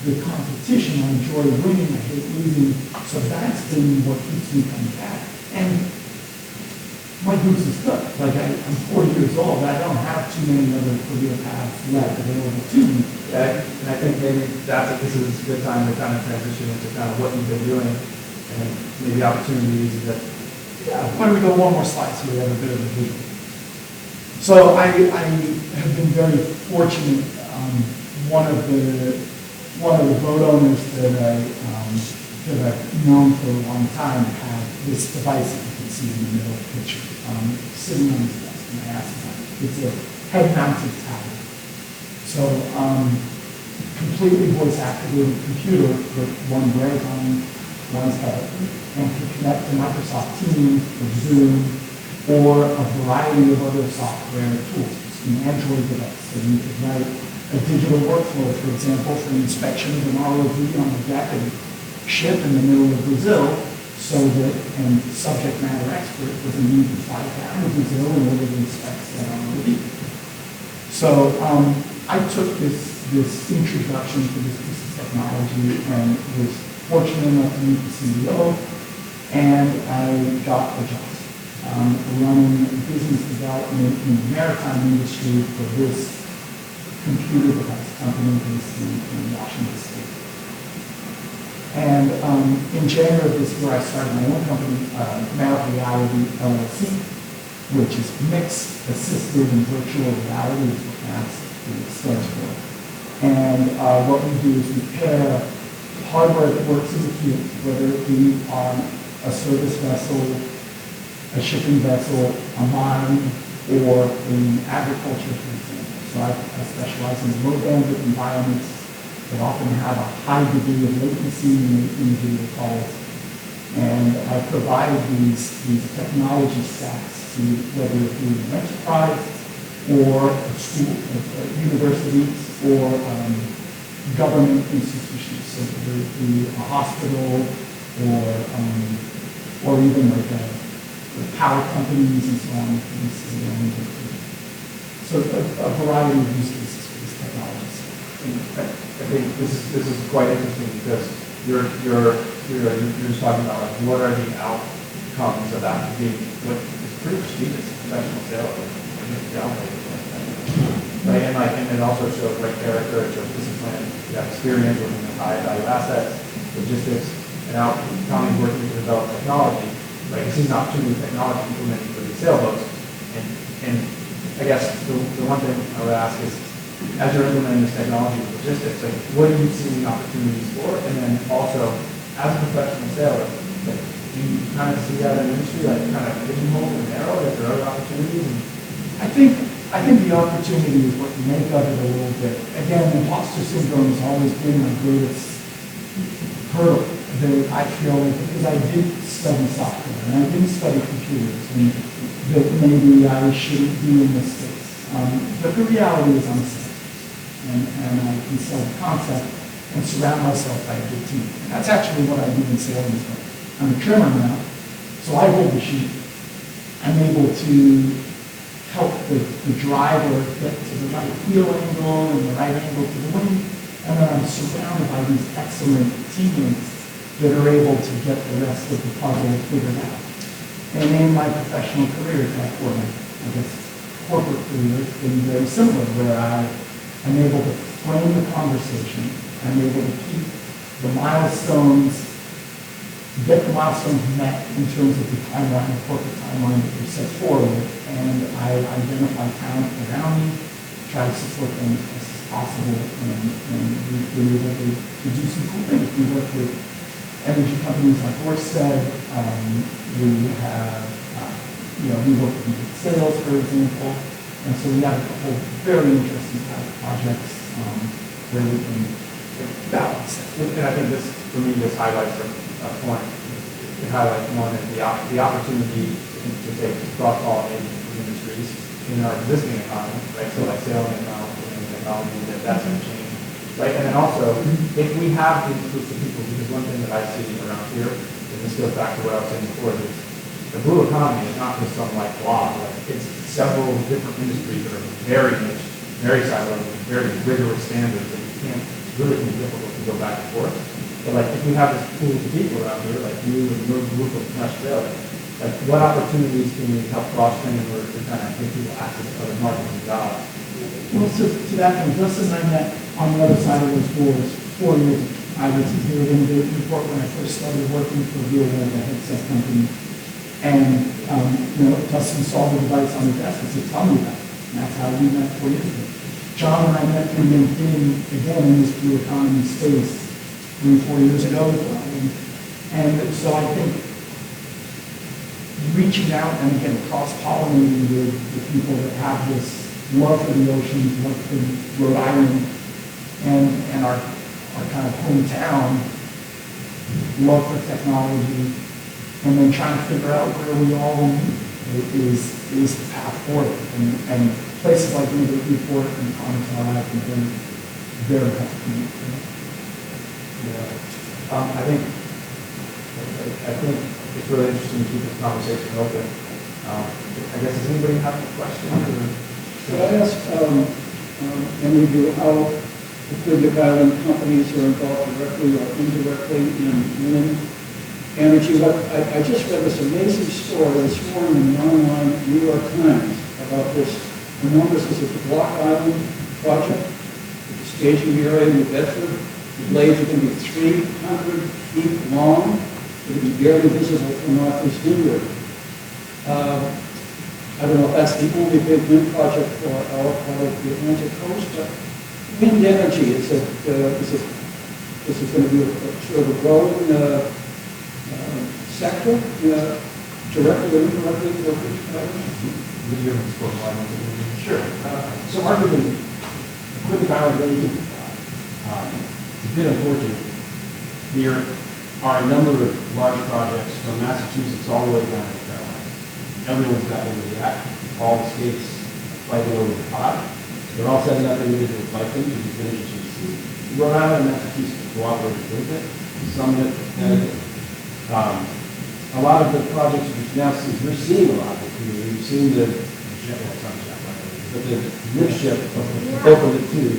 the competition. I enjoy winning. I hate losing. So that's been what keeps me coming back. And my goose is good. Like I'm 40 years old. I don't have too many other career paths left available to me. And I think maybe this is a good time to kind of transition into kind of what you've been doing and maybe opportunities that. Yeah, why don't we go one more slide so we have a bit of a visual. So I have been very fortunate. One of the boat owners that I've known for a long time had this device that you can see in the middle of the picture, sitting on his desk, and I asked him, it's a head-mounted tablet. So completely voice-activated computer that one wears on one's head and can connect to Microsoft Teams or Zoom or a variety of other software tools. It's an Android device, so you could write a digital workflow, for example, for inspection of an ROV on the deck of a ship in the middle of Brazil, so that a subject matter expert doesn't need to fly down to Brazil in order to inspect that ROV. So I took this introduction to this piece of technology and was fortunate enough to meet the CEO, and I got a job running business development in the maritime industry for this computer device company based in Washington State. And in January of this year, I started my own company, Mad Reality LLC, which is mixed assisted and virtual reality, is what MAD stands for. And what we do is we pair hardware that works in the field, whether it be on a service vessel, a shipping vessel, a mine, or in agriculture, for example. So I specialize in low bandwidth environments that often have a high degree of latency in video calls. And I provide these technology stacks to whether it be an enterprise or a school, universities, or government institutions, so whether it be a hospital or even like power companies and so on. So a variety of use cases for this technology. I think this is quite interesting because you're you're just talking about, like, what are the outcomes of that being, what is pretty prestigious professional sale, right? And like, and it also shows like character, it shows discipline, you have experience working with high value assets, logistics, and now Tommy's working to develop technology, right? This is an opportunity with technology implementing for these sailboats. And I guess the one thing I would ask is, as you're implementing this technology with logistics, like, what are you seeing opportunities for? And then also, as a professional sailor, like, do you kind of see that in the industry, like, kind of pigeonhole and narrow, that there are other opportunities? And I think the opportunity is what you make of it a little bit. Again, imposter syndrome has always been my greatest hurdle that I feel like, because I did study software and I didn't study computers, and that maybe I shouldn't be in this space. But the reality is I'm a salesperson, and I can sell the concept and surround myself by a good team. And that's actually what I do in sales as well. I'm a trimmer now, so I hold the sheet. I'm able to help the driver get to the right wheel angle and the right angle to the wing, and then I'm surrounded by these excellent teammates that are able to get the rest of the puzzle figured out. And in my professional career, or my, I guess, corporate career, it's been very similar, where I'm able to frame the conversation, I'm able to keep the milestones, get the milestones met in terms of the timeline, the corporate timeline that we set forward, and I identify talent around me, try to support them as best as possible, and we've been able to do some cool things. We work with energy companies like Ørsted. We have, we work with sales, for example, and so we have a couple very interesting type of projects where we can balance it. I think this, for me, this highlights a point. It highlights one is the opportunity to take cross-pollinate industries in our existing economy, right? So like sailing technology, that's going to change, right? And then also, if we have these groups of people, because one thing that I see around here, and this goes back to what I was saying before, is the blue economy is not just some like blob, like it's several different industries that are very niche, very siloed, with very rigorous standards that you can't, really can be difficult to go back and forth. But like, if we have this pool of people around here, like you and your group of Australia, like what opportunities can we help cross-train in order to kind of give people access to other markets and jobs? Well, to that point, Justin and I met on the other side of those doors 4 years ago. I was here at Innovative Newport when I first started working for VOA, the headset company. And, Justin saw the device on the desk and said, tell me about it. And that's how we met 4 years ago. John and I met through LinkedIn, again, in this blue economy space 3-4 years ago as well. And so I think reaching out and again cross-pollinating with the people that have this love for the oceans, love for Rhode Island, and our kind of hometown, love for technology, and then trying to figure out where we all meet is the path forward. And places like Newport and Connersville have been very helpful. I think it's really interesting to keep this conversation open. I guess, does anybody have any questions? Could I ask any of you how the Pacific Island companies are involved directly or indirectly in wind energy? I just read this amazing story this morning in the online New York Times about this enormous, this is the Block Island project, the staging area in New Bedford. The blades are going to be 300 feet long. It'll be barely visible from Martha's Vineyard. I don't know if that's the only big wind project for our part of the Atlantic coast, but wind energy is this is going to be a sort of a growing sector, directly or indirectly for Sure. So arguably, Pacific Island really it's a bit unfortunate. There are a number of large projects from Massachusetts all the way down to Carolina. Everyone's got one to react. All the states fighting over the pot. They're all setting up individual flight teams to be finished in the Rhode Island and Massachusetts cooperate with it. Some of it, a lot of the projects which now see, we're seeing a lot of it. We've seen the jet, well, it's not jet, but the lift ship both of the two.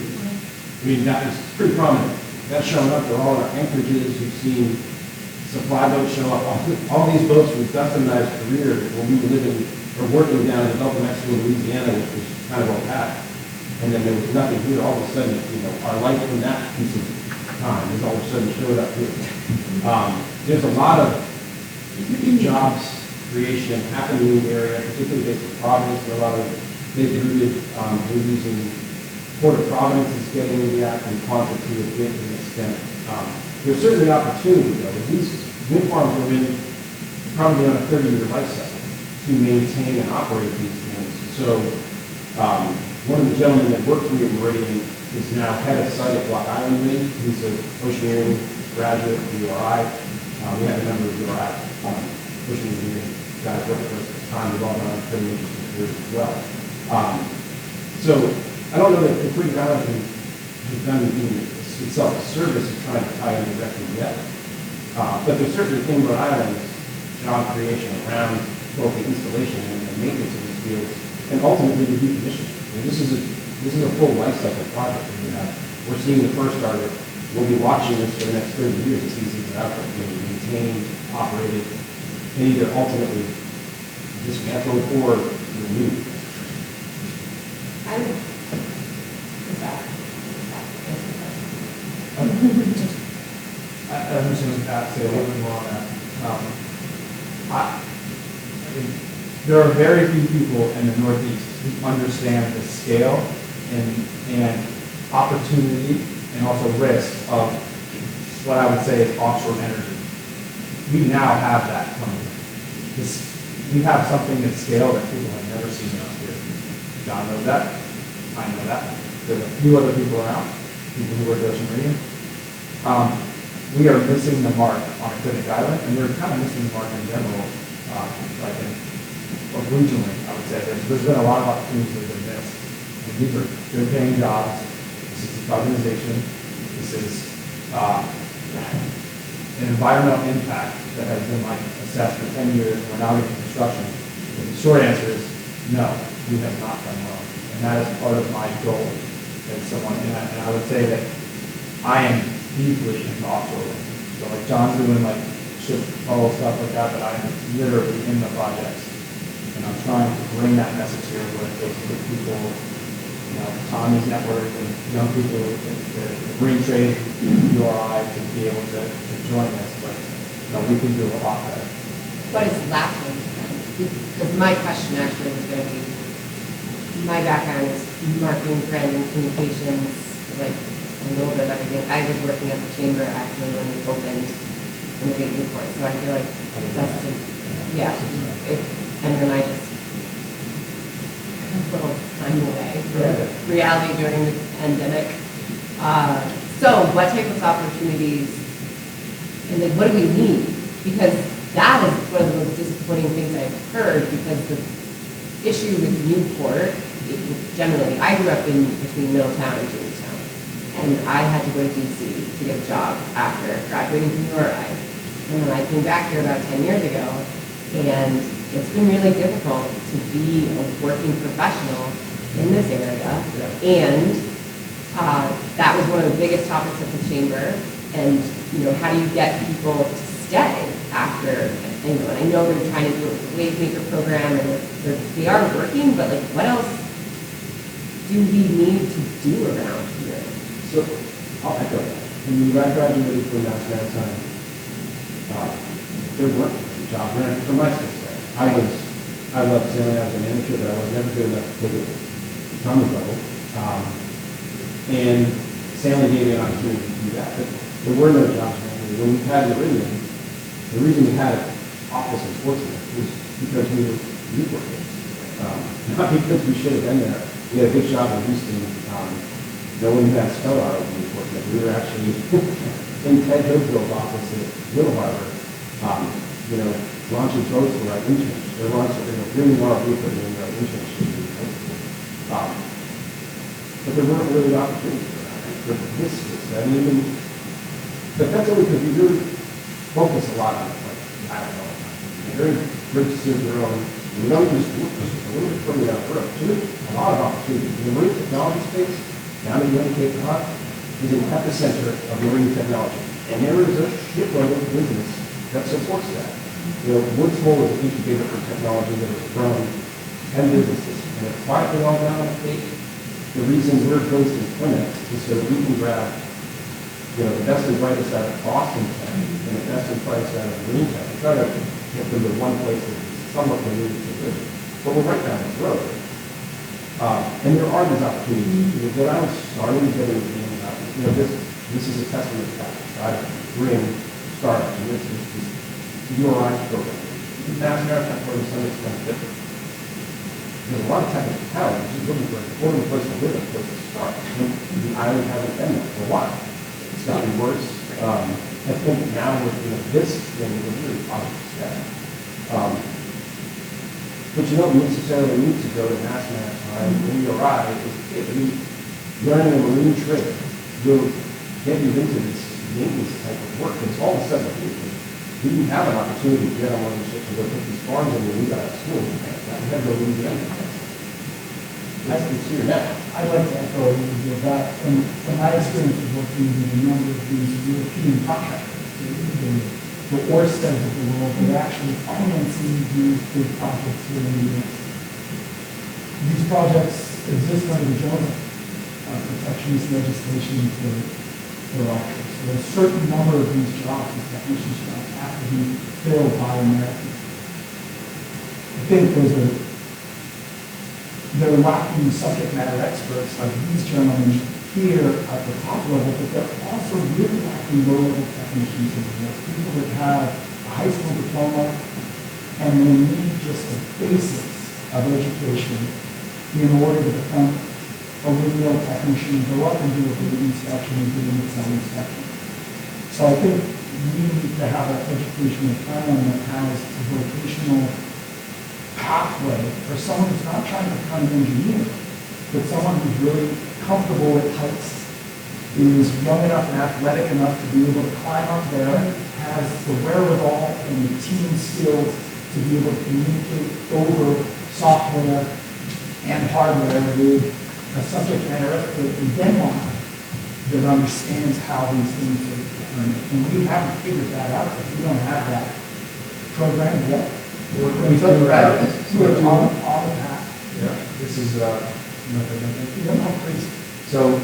I mean, that is pretty prominent. That's shown up. They're all in our anchorages. We've seen supply boats show up, all these boats from Dustin and I's career, when we were living, or working down in the Gulf of Mexico, Louisiana, which was kind of all packed. And then there was nothing here, all of a sudden, our life from that piece of time has all of a sudden showed up here. There's a lot of jobs creation happening in the area, particularly based in Providence, where a lot of they've rooted, we're using Port of Providence is getting into the act and Quantico to a bit to an extent. There's certainly opportunity though. These wind farms are in probably on a 30-year life cycle to maintain and operate these things. So one of the gentlemen that worked for me at Meridian is now head of site at Block Island Wind. He's an oceaneering graduate from URI. We have a number of URI ocean engineering guys working for us at the time. We've all done pretty interesting careers as well. So I don't know that the Free Island has done itself a service of trying to tie in directly yet. But there's certainly in Rhode Island job creation around both the installation and the maintenance of these fields, and ultimately the decommissioning. This is a full life cycle project that we have. We're seeing the first start of it. We'll be watching this for the next 30 years as these things are out there being maintained, operated, and either ultimately dismantled or removed. I would, is that? I'm just going to say a little bit more on that. I think there are very few people in the Northeast who understand the scale and opportunity and also risk of what I would say is offshore energy. We now have that coming. We have something at scale that people have never seen around here. John knows that. I know that. There's a few other people around, people who work at Ocean Meridian. We are missing the mark on Clinic Island, and we're kind of missing the mark in general, or regionally, I would say. There's been a lot of opportunities that have been missed. And these are good paying jobs. This is decarbonization. This is an environmental impact that has been assessed for 10 years, and we're now getting construction. But the short answer is no, we have not done well. And that is part of my goal as someone, and I would say that I am deeply into offshore wind. So like John's doing ship hull stuff like that, but I'm literally in the projects. And I'm trying to bring that message here where it takes good people, Tommy's network and young people, the green trade, URI to be able to join this. But we can do a lot better. What is lacking? Because my question actually was going to be, my background is marketing, branding, communications, a little bit of everything. I was working at the chamber actually when we opened in the big Newport, so I feel like that's and then I just a little time away from reality during the pandemic. So what type of opportunities and what do we need? Because that is one of the most disappointing things I've heard, because the issue with Newport, generally, I grew up in between Middletown and Jamestown, and I had to go to DC to get a job after graduating from URI. And then I came back here about 10 years ago, and it's been really difficult to be a working professional in this area. And that was one of the biggest topics of the chamber. And how do you get people to stay after? And I know they're trying to do it with the Wavemaker program, and they are working. But what else do we need to do around here? So I'll echo that. When I graduated from Mass Maritime, there weren't jobs around from my skill set. I loved sailing as an amateur, but I was never good enough to take it to Tommy's level. And sailing gave me an opportunity to do that. But there were no jobs around here. When we had Meridian, the reason we had an office in Portsmouth was because we were Newport kids. Not because we should have been there. We had a big shop in Houston. No one had Stellar in Newport. We were actually in Ted Hillsville's office at Little Harbor. Launching boats for our interns. They're bringing our equipment in our interns. But there weren't really opportunities for this. But that's only because we really focus a lot on very bridge to their own. We don't just look just a little bit further down the road. So there's a lot of opportunities. The marine technology space down in the Cape Cod is an epicenter of marine technology. And there is a shitload of business that supports that. You know, Woods Hole is an incubator for technology that has grown 10 businesses, and it's quietly all down the state. The reason we're based in Plymouth is so we can grab, you know, the best and brightest out of Boston Tech and the best and brightest out of Marine Tech. We try to get them to one place that is somewhat related to vision. But we're right down this road. And there are these opportunities. You know, when I was starting to get into the about, you know, this is a testament to that. Try to bring startups, and this URI program. Mass Maritime program to some extent different. There's a lot of technical talent, which is looking for an affordable place to live and a place to start. And the island hasn't been there for a while. It's gotten worse. I think now with, you know, this thing, we're really positive step. But you don't necessarily need to go to Mass Maritime or URI as a kid. I mean, learning a marine trade will get you into this maintenance type of work. It's all of a sudden, we didn't have an opportunity to get on one of the ships and go put these farms in when we got out of school. We had to go to Louisiana. It's here now. I'd like to echo a little bit of that. From my experience of working with a number of these European contractors, the Orsteds of the world, they're actually financing these big projects here in the U.S. These projects exist under the Jones protections legislation for offshore. So a certain number of these jobs, these technicians' jobs, have to be filled by Americans. I think they're lacking subject matter experts like these gentlemen here at the top level, but they're also really lacking low-level technicians in the world, people that have a high school diploma and they need just the basics of education in order to become a windmill technician, go up and do a big inspection and do an Excel inspection. So I think we need to have an educational plan that has a vocational pathway for someone who's not trying to become an engineer, but someone who's really comfortable with heights, is young enough and athletic enough to be able to climb up there, has the wherewithal and the team skills to be able to communicate over software and hardware with a subject matter expert in Denmark that understands how these things are done. And we haven't figured that out, but we don't have that program yet. We're on the path. Yeah, this is, Please. So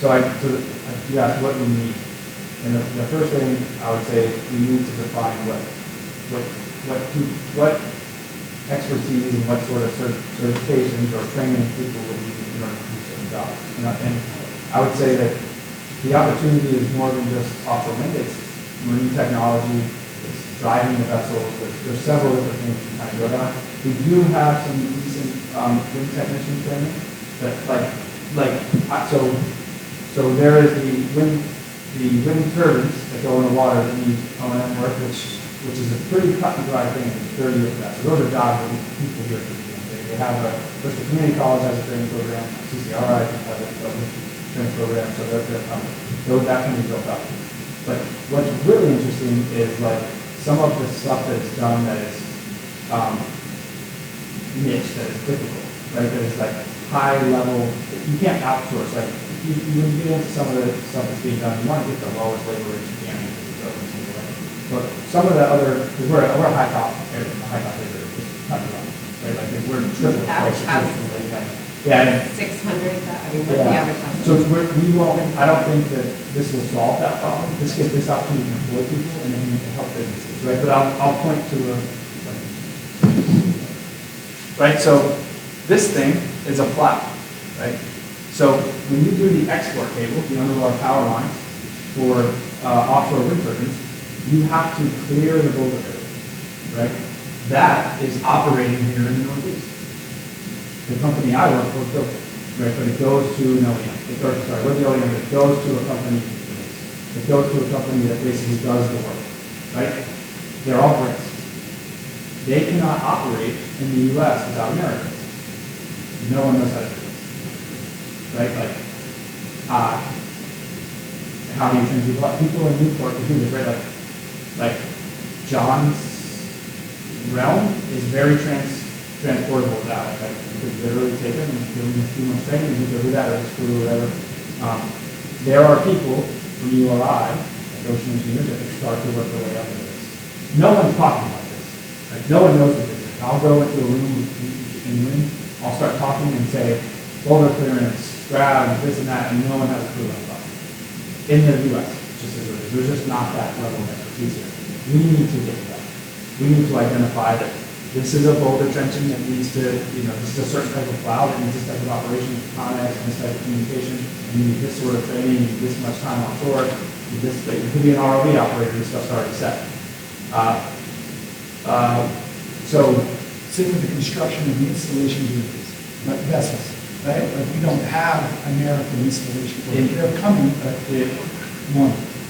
you asked what we need. And the first thing I would say, we need to define what expertise and what sort of certifications or training people will need in order to do certain jobs. And I would say that the opportunity is more than just offshore wind. It's marine technology, it's driving the vessels. There's several different things to kind of go down. We do have some decent wind technician training, but so there is the wind turbines that go in the water that need O&M work, which is a pretty cut and dry thing. It's 30 years back. So those are jobs that people here can do. They have first the community college has a training program, CCRI has a training program, so they're coming. That can be built up. But what's really interesting is like some of the stuff that's done that is niche, that is difficult, right? That is like high level. You can't outsource. Like when you get into some of the stuff that's being done, you want to get the lowest labor rates you can. But some of the other, because we're a high top area, high top labor, just cut and run, right? Like we're triple. Average house. Yeah. 600, I mean, what's the average house? So we won't, I don't think that this will solve that problem. This gives this opportunity to employ people and then to help businesses, right? But I'll point to right? So this thing is a plow, right? So when you do the export cable, the underwater power lines for offshore wind turbines, you have to clear the boulder area, right? That is operating here in the Northeast. The company I work for built it, right? But it goes to an OEM. We're the OEM. It goes to a company. It goes to a company that basically does the work, right? They're all Brits. They cannot operate in the U.S. without Americans. No one knows how to do this, right? Like, how do you train people in Newport to do this, right? Like John's realm is very transportable now. Like you could literally take him and give him a few months training and he could do that or his crew or whatever. There are people from URI, like ocean engineers, that can start to work their way up into this. no one's talking about this. Like, no one knows what this is. I'll go into a room in wind, I'll start talking and say, boulder clearance, grab, this and that, and no one has a clue about it. In the US, just as it is. There's just not that level of expertise here. We need to get that. We need to identify that this is a boulder trenching that needs to, this is a certain type of cloud, and this type of operation, Connex, and this type of communication, and you need this sort of training, you need this much time offshore, this, it could be an ROV operator, this stuff's already set. So, Same with the construction of the installation vehicles, like vessels, right? Like, we don't have American installation, they're coming, but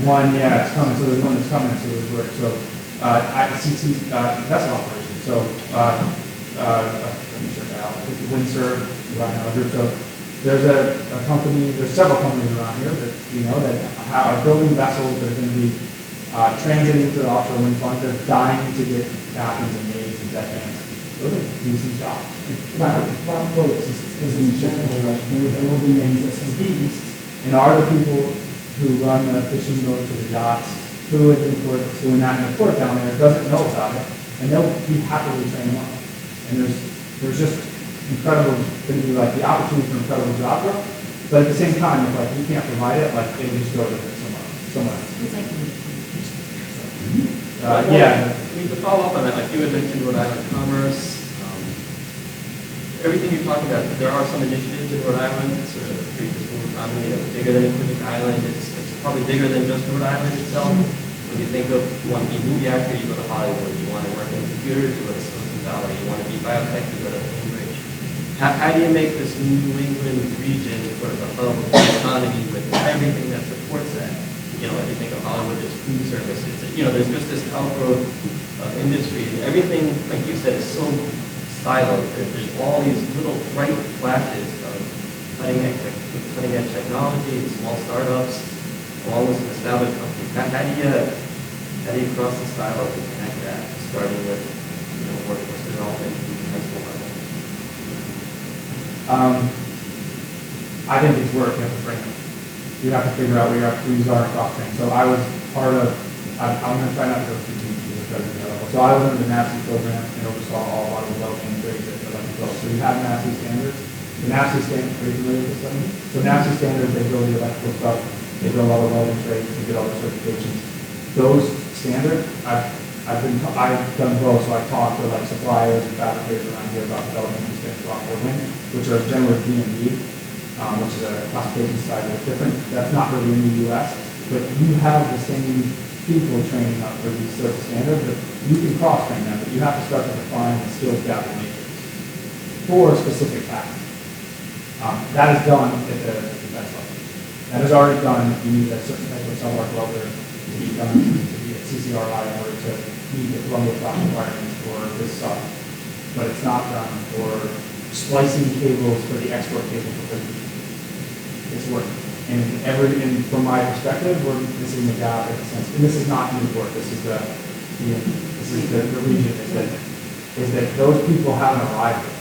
one, yeah, it's coming, so there's one that's coming, so there's work, so, ICT, vessel operation, so, let me check it out, Windsurf, so, there's a company, there's several companies around here that, that are building vessels that are gonna be, transiting to the offshore wind farm, they're dying to get captains and maids and deckhands. Those are decent jobs. Farm boats is in general, like, they're building these SMBs. And are the people who run the fishing boats or the yachts, who is in port, doing that in the port down there, doesn't know about it, and they'll be happily trained up. And there's just incredible, going to be like the opportunity for incredible job growth, but at the same time, if like you can't provide it, like it will just go to someone else. It's like, Yeah. I mean, to follow up on that, like you had mentioned Rhode Island Commerce, everything you're talking about, there are some initiatives in Rhode Island, it's a pretty distinct economy, bigger than Quebec Island, it's probably bigger than just Rhode Island itself. When you think of, you want to be a movie actor, you go to Hollywood, you want to work in computers, you go to Silicon Valley, you want to be biotech, you go to Cambridge. How do you make this New England region sort of a hub of the economy with everything that supports that? Everything of Hollywood is food services. There's just this outgrowth of industry, and everything, like you said, is so siloed. There's all these little bright flashes of cutting edge technology, small startups, along with some established companies. How do you cross the silos and connect that, starting with workforce development and high school level? I think it's work, you have to frame it. You have to figure out where your opportunities are and cross train. So I was part of, I'm going to try not to go too deep into the president level. So I was under the NASI program and oversaw a lot of developing grades at Electric Boat. So we had NASI standards. The NASI standards, are you familiar with this? So NASI standards, they build the electrical stuff, they build all the welding trades, they get all the certifications. Those standards, I've done both, so I talked to like suppliers and fabricators around here about developing these things for offshore wind, which are generally DMV. Which is a classification side that's different. That's not really in the U.S., but you have the same people training up for these sorts of standards. But you can cross-train them, but you have to start to define the skills gap matrix for specific tasks. That is done at the defense level. That is already done. You need a certain type of cell arc welder to be done to be at CCRI in order to meet the Columbia class requirements for this stuff. But it's not done for splicing cables for the export cable for it's work. And from my perspective, we're missing the gap in a sense. And this is not Newport. This is the region is that those people haven't arrived yet.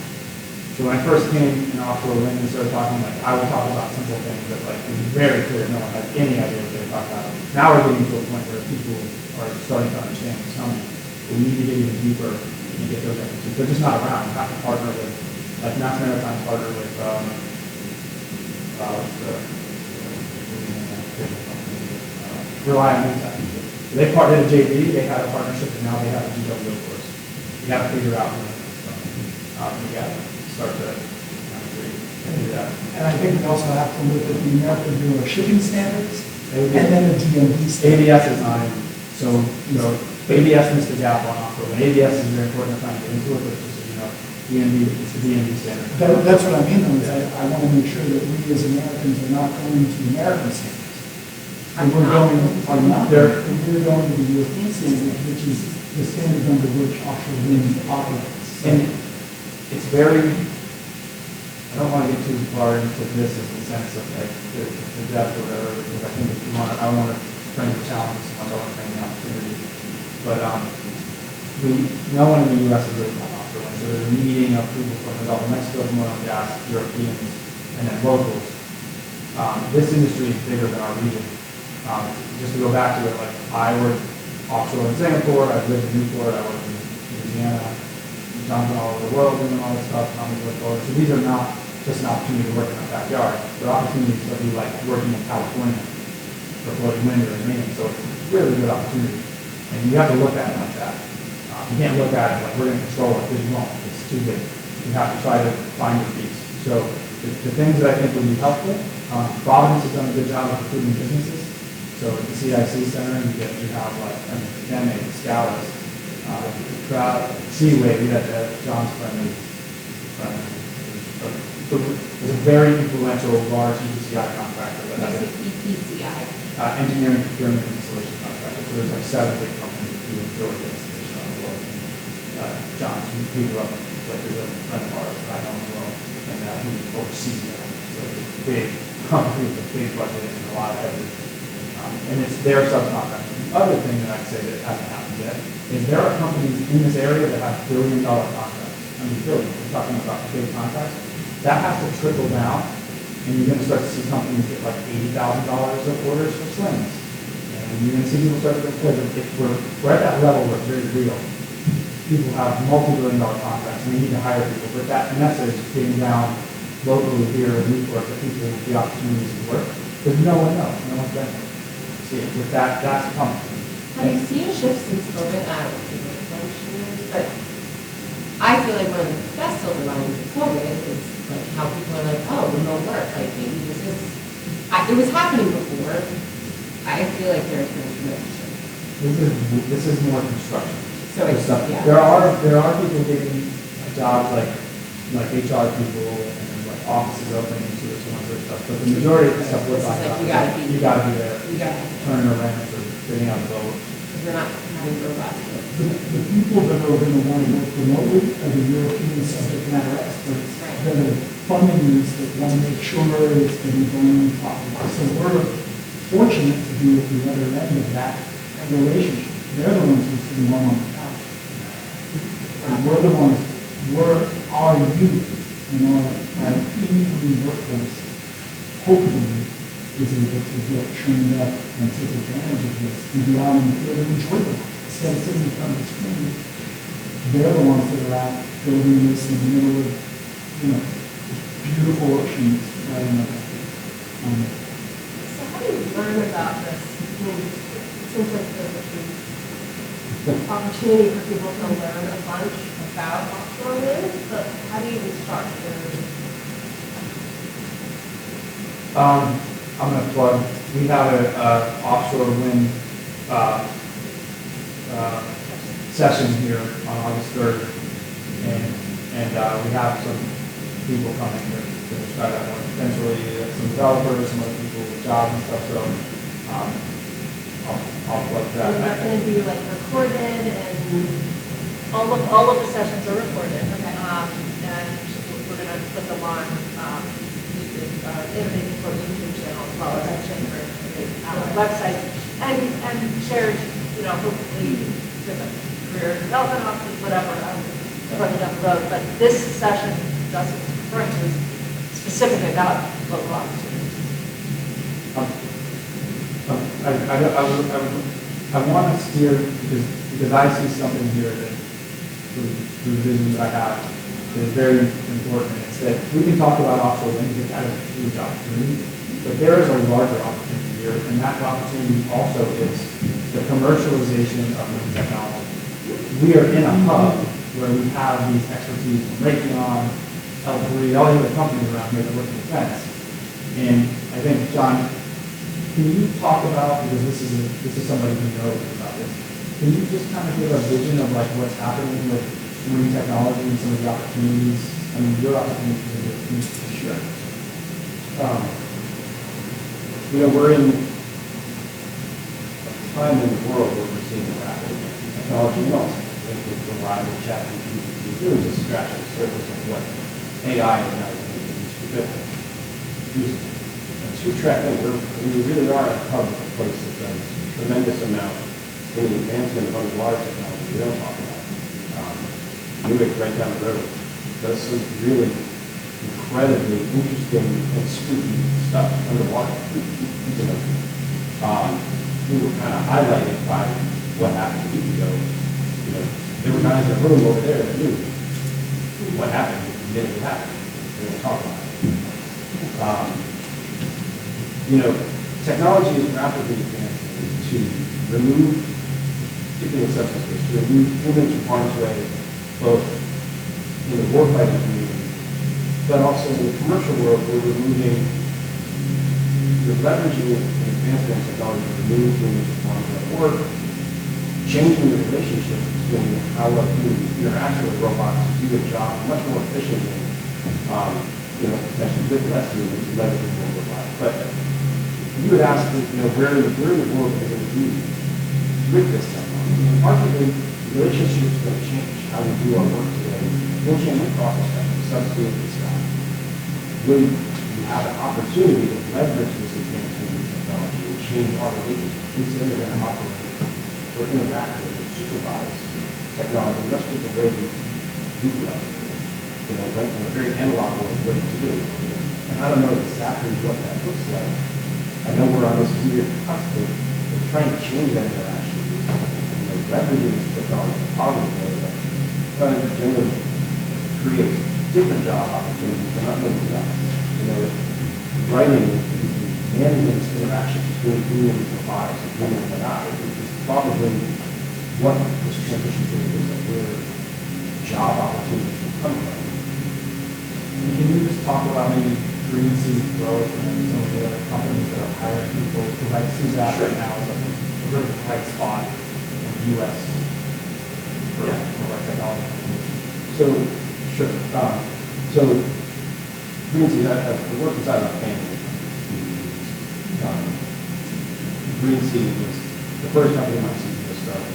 So when I first came in offshore wind and started talking, like I would talk about simple things that like it was very clear no one had any idea what they were talking about. Now we're getting to a point where people are starting to understand what's coming. We need to get even deeper and get those expertise. They're just not around. You have to partner with, like Mass Maritime partner with Rely on Insight. They partnered a JV, they had a partnership, and now they have a GWO course. You got to figure out you got to start to do that. And I think we also have to look at the American Bureau of Shipping Standards, and then the DMV standards. ABS is not in. So, ABS missed the gap on offshore. And ABS is very important to trying to get into it, but just so DMV, it's the DMV standard. That's what I mean, though, is I want to make sure that we as Americans are not going to American standards. And we're going to the European standard, which is the standard under which offshore wind operates. And it's very, I don't want to get too far into this in the sense of like the depth or whatever, because I think if you want, I don't want to frame the challenge so much, I want to frame the opportunity. But no one in the U.S. is really on offshore wind, so there's a meeting of people from the Gulf of Mexico, from oil and gas, Europeans, and then locals. This industry is bigger than our region. Just to go back to it, like I work offshore in Singapore, I've lived in Newport, I worked in Louisiana, John's been all over the world doing all this stuff, Tommy's worked all over. So these are not just an opportunity to work in our backyard, they're opportunities that we like working in California for floating wind or in Maine. So it's a really good opportunity. And you have to look at it like that. You can't look at it like we're going to control it, because you won't. It's too big. You have to try to find your piece. So the things that I think would be helpful, Providence has done a good job of recruiting businesses. So at the CIC Center, you have like, Dene, Scouts, Seaway, we had John's friend. So it's a very influential, large EPCI contractor that has EPCI. engineering, procurement, and installation contractor. So there's like 7 big companies who build the installation on the world. John's, he grew up, like there's a friend of ours that I know as well, and he oversees that. So it's a big company with a big budget and a lot of heavy. And it's their subcontractor. The other thing that I'd say that hasn't happened yet is there are companies in this area that have billion-dollar contracts. I mean, billion, we're talking about big contracts. That has to trickle down, and you're going to start to see companies get like $80,000 of orders for slings. And you're going to see people start to get clear that if we're at that level where it's very real. People have multi-billion-dollar contracts, and they need to hire people. But that message getting down locally here in Newport that people with the opportunities to work, because no one knows, no one's been there. See, with that, that's coming. Have you seen a shift since COVID? I don't think it's mentioned, but I feel like one of the best silver linings of COVID is like how people are like, oh, remote work, like maybe this is, it was happening before. I feel like there's been a tremendous shift. This is more construction. So it's, stuff. yeah. There are people getting jobs like HR people and like offices opening to this one sort of stuff. But the majority of the stuff we're This is talking like, about, you you gotta be there, You got it. turning a wrench or getting out of the boat. We're not having robots. The people that are going to want to work remotely are the European subject matter experts that are funding this, that want to make sure it's getting done properly. So we're fortunate to be at the other end of that relationship. They're the ones who sit warm on the couch. And we're the ones, our youth and our evening workforce, hopefully, is able to get trained up and take advantage of this and be out in the field and enjoy the work. Instead of sitting in front of the screen, they're the ones that are out building this in the middle of, beautiful oceans right in the back. So how do you learn about this? I mean, it seems like there's an opportunity for people to learn a bunch about offshore wind, but how do you even start? I'm going to plug, we have a offshore wind session here on August 3rd, and we have some people coming here to try that one, potentially some developers, some other people with jobs and stuff, so I'll plug that. And they're going to be like recorded, and all of the sessions are recorded. Okay. And we're going to put them on Innovative Newport YouTube channel as well as our chamber website, and shared, hopefully different career development options, whatever, further down the road. But this session, Justin's referring to, is specifically about local opportunities. I want to steer, because I see something here that, through the vision that I have, that is very important. It's that we can talk about offshore wind, because that is a huge opportunity, but there is a larger opportunity here, and that opportunity also is the commercialization of wind technology. We are in a hub where we have these expertise from Raytheon, L3, all the other companies around here that work in defense. And I think, John, can you talk about, because this is somebody who knows about this, can you just kind of give a vision of like what's happening with marine technology and some of the opportunities? I mean, your opportunities are good. Sure. We're in a time in the world where we're seeing rapid technology development. I think with the rise of ChatGPT, we're really just scratching the surface of what AI is now used to track in. We really are a hub of a place that does a tremendous amount in the advancement of underwater technology we don't talk about. Newark, right down the road, does some really incredibly interesting and spooky stuff underwater. We were kind of highlighted by what happened a week ago. You know, there were guys in the room over there that knew what happened the minute it happened. They didn't talk about it. You know, technology is rapidly advancing to remove, particularly in substance abuse, to remove humans from harm's way, both in the warfighting community, but also in the commercial world, we're leveraging the advancement of technology to remove humans from harm's way at work, changing the relationship between how you interact with robots to do a job much more efficiently, you know, potentially with less humans, leveraging more robots. But you would ask, you know, where in the world are we going to be with this technology? And arguably, relationships will change. How we do our work today will change across the spectrum, substitute and stuff. When you have an opportunity to leverage this advancement in technology and change our relationships, we say we're going to operate or interact with and supervise technology, much like the way we do that. You know, right from a very analog way to do it. And I don't know exactly what that looks like. I know we're on this weird cusp of trying to change that interaction. You know, leveraging this technology in a positive way, but trying to generally create different job opportunities for not only jobs. You know, writing managing this interaction between humans and robotics and humans and AI is probably what this transition period is, like where job opportunities will come from. Can you just talk about maybe Green Sea growth and some of the other companies that are hiring people? Because I see that right now as a really bright spot in the U.S. for like technology. So, sure. So, Green Sea, the work inside of the family. Green Sea was the first company my CEO started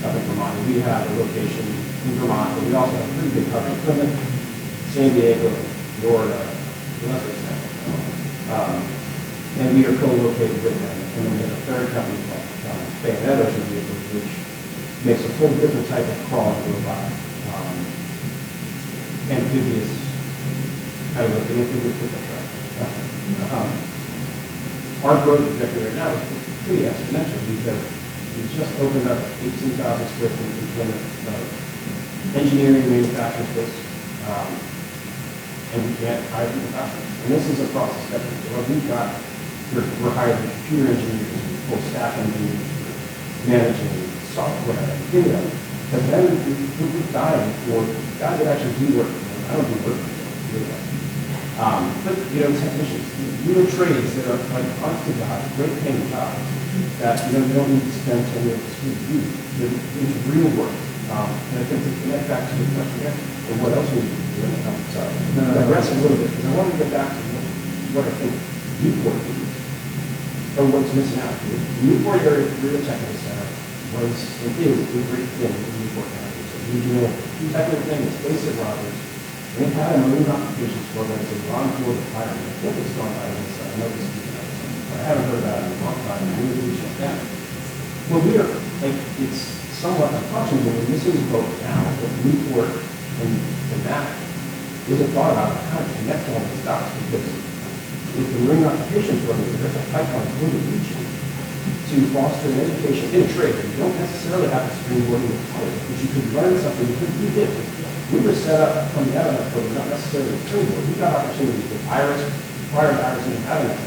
up in Vermont. And we have a location in Vermont, but we also have a pretty big coverage in Plymouth, San Diego, Florida, to a lesser extent. And we are co-located with them. And then we have a third company called Bayonet Ocean Vehicles, which makes a whole different type of crawling robot, amphibious, kind of like an amphibious pickup truck. Our growth trajectory right now is pretty exponential because we just opened up 18,000 square feet in Plymouth of engineering manufacturing space. And we can't hire people faster. And this is across the spectrum. So what we've got, we're hiring computer engineers, full staff engineers, managing software, everything else. But then we're dying for guys that actually do work. I don't do work. But, you know, technicians, real trades that are like honest to God, great paying jobs that, you know, you don't need to spend 10 years to do. It's real work. And I think to connect back to the question, and what else we need to do when it comes to digress a little bit, because I want to get back to what I think Newport needs, or what's missing out. The Newport Area Career Technical Center was and is a great thing in Newport County. So regional technical thing is basic Rogers. They've had a marine applications program to run for the fire. I think it's gone by this. I know this is but I haven't heard about it in a long time. I really need to check that. Well, we are, like, it's somewhat unfortunate when we're missing both now, but Newport and that isn't thought about how to connect all these dots because if the marine applications program, there's a pipeline through the region to foster an education in a trade. You don't necessarily have to springboard in college, but you could learn something because we did. We were set up coming out of that program, not necessarily a springboard. We got opportunities with Iris, prior to Iris even having that.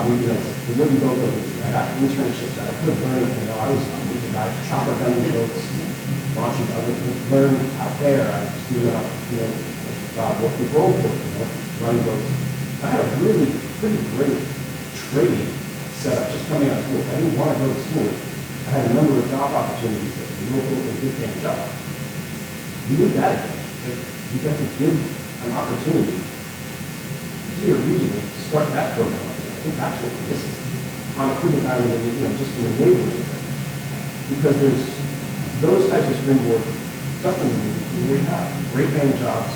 We, you know, we wouldn't go to, I got internships that I could have learned, you know, I was a guy, chopper gunning boats, launching other, learn out there. I was doing, you know, what the role was, you know, running boats. I had a really pretty great training setup just coming out of school. I didn't want to go to school. I had a number of job opportunities that were local and good paying jobs. You need that again. You got to give an opportunity to your region to start that program. I think that's what this is on a Coogan Island, and, you know, just in the neighborhood. Because there's those types of springboard supplements we have great paying jobs,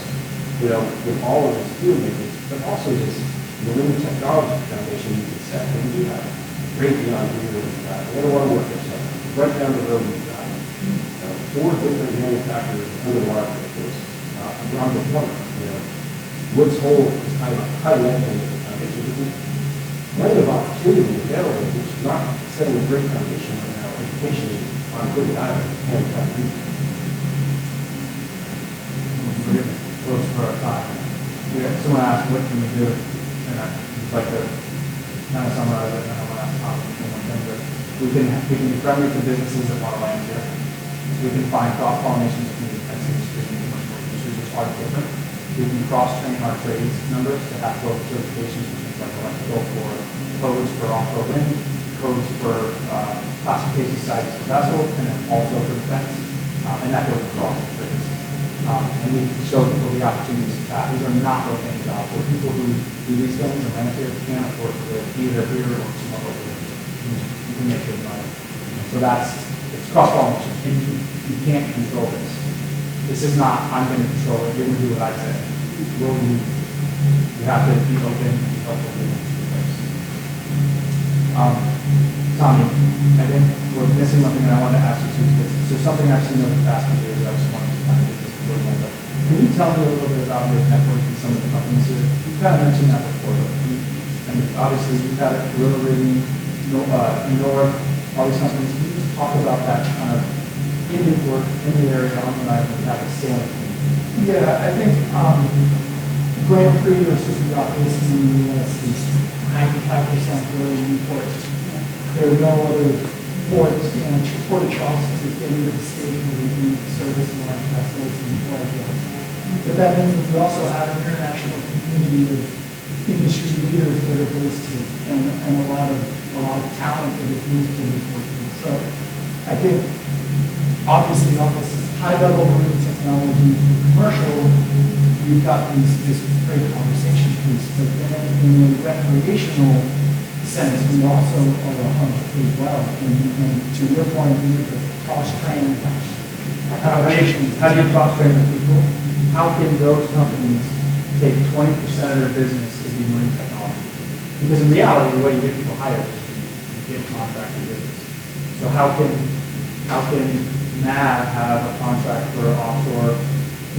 you know, with all of this field makers, but also this marine technology foundation you can set. And we do have great beyond here. We don't want to work there. So right down the road, we've got 4 different manufacturers of underwater vehicles around the corner. You know, Woods Hole is kind of a cutting edge in the foundation. There's plenty of opportunity available, which is not setting a great foundation right now. And transportation on Quincy Island and California. We're getting close for our time. Someone asked, what can we do? And I'd just like to kind of summarize it, and I want to ask Tom one thing, but we can be friendly to businesses that want to land here. We can find cross-pollination between the defense industry and commercial industries, which are different. We can cross-train our trades members to have both certifications, which is like electrical for codes for offshore wind, codes for classification sites for vessels, and then also for defense. And that goes across the trades. And we can show people the opportunities to that. These are not low-paying jobs, or people who do these things and rent here can't afford to live either here or somewhere over there. You can make good money. So it's cross-pollination, and you can't control this. This is not, I'm going to control it, you're going to do what I say. You have to be open and be helpful to things. Tommy, I think we're missing something that I want to ask you too. So something I've seen over the past few years, I just want to kind of get this before we end up. Can you tell me a little bit about your network and some of the companies here? You kind of mentioned that before, but and obviously you've had it, Gorilla Rigging, North, all these companies. Can you just talk about that kind of in the work, in the area on the island, and have a sailing team? Yeah, I think Grand Prix or Super Yacht Racing in the U.S. is 95% really Newport. There are no other ports, Port of Charleston is getting to the stage where we need service and large vessels and large yachts. But that means we also have an international community of industry leaders that are based here and a lot of talent that is moved to Newport. So I think obviously on this high-level marine technology, commercial, you've got this great conversation piece, but then in the recreational sense, we also are a hub as well. And to your point, we need to cross-train How do you cross-train the people? How can those companies take 20% of their business to be marine technology? Because in reality, the way you get people hired is you get contracted business. So how can NAV have a contract for offshore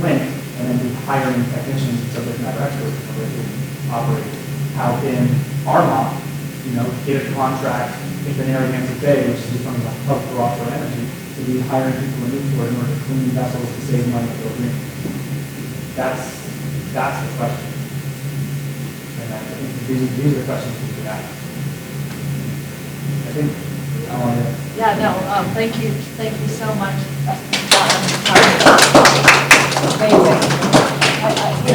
wind and then be hiring technicians and subject matter experts in order to operate? How can Armont, get a contract in the Narragansett Bay, which is becoming a hub for offshore energy, to be hiring people in Newport in order to clean vessels to save money for green? That's the question. And I think these are the questions we should ask. I think I want to. Yeah, no, thank you so much. Amazing.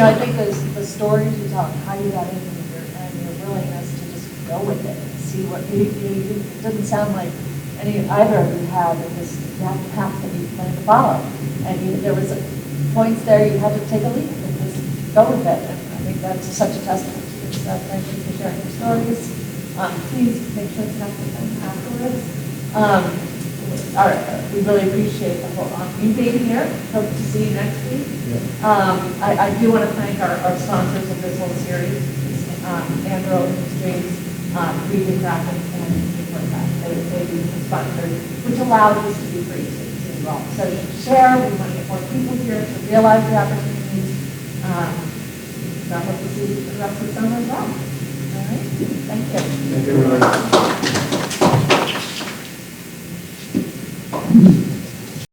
I think the stories you tell, how you got into it, and your willingness to just go with it and see what it doesn't sound like either of you had this path that you planned to follow. And there was points there you had to take a leap and just go with it. And I think that's such a testament to you. So thank you for sharing your stories. Please make sure to connect with them afterwards. We really appreciate you being here. Hope to see you next week. I do want to thank our sponsors of this whole series, Andro Industries, Region Graphics, and Newport Craft. They do the sponsors, which allow this to be free as well. So share. We want to get more people here to realize the opportunities. So I hope to see you for the rest of the summer as well. All right. Thank you. Thank you.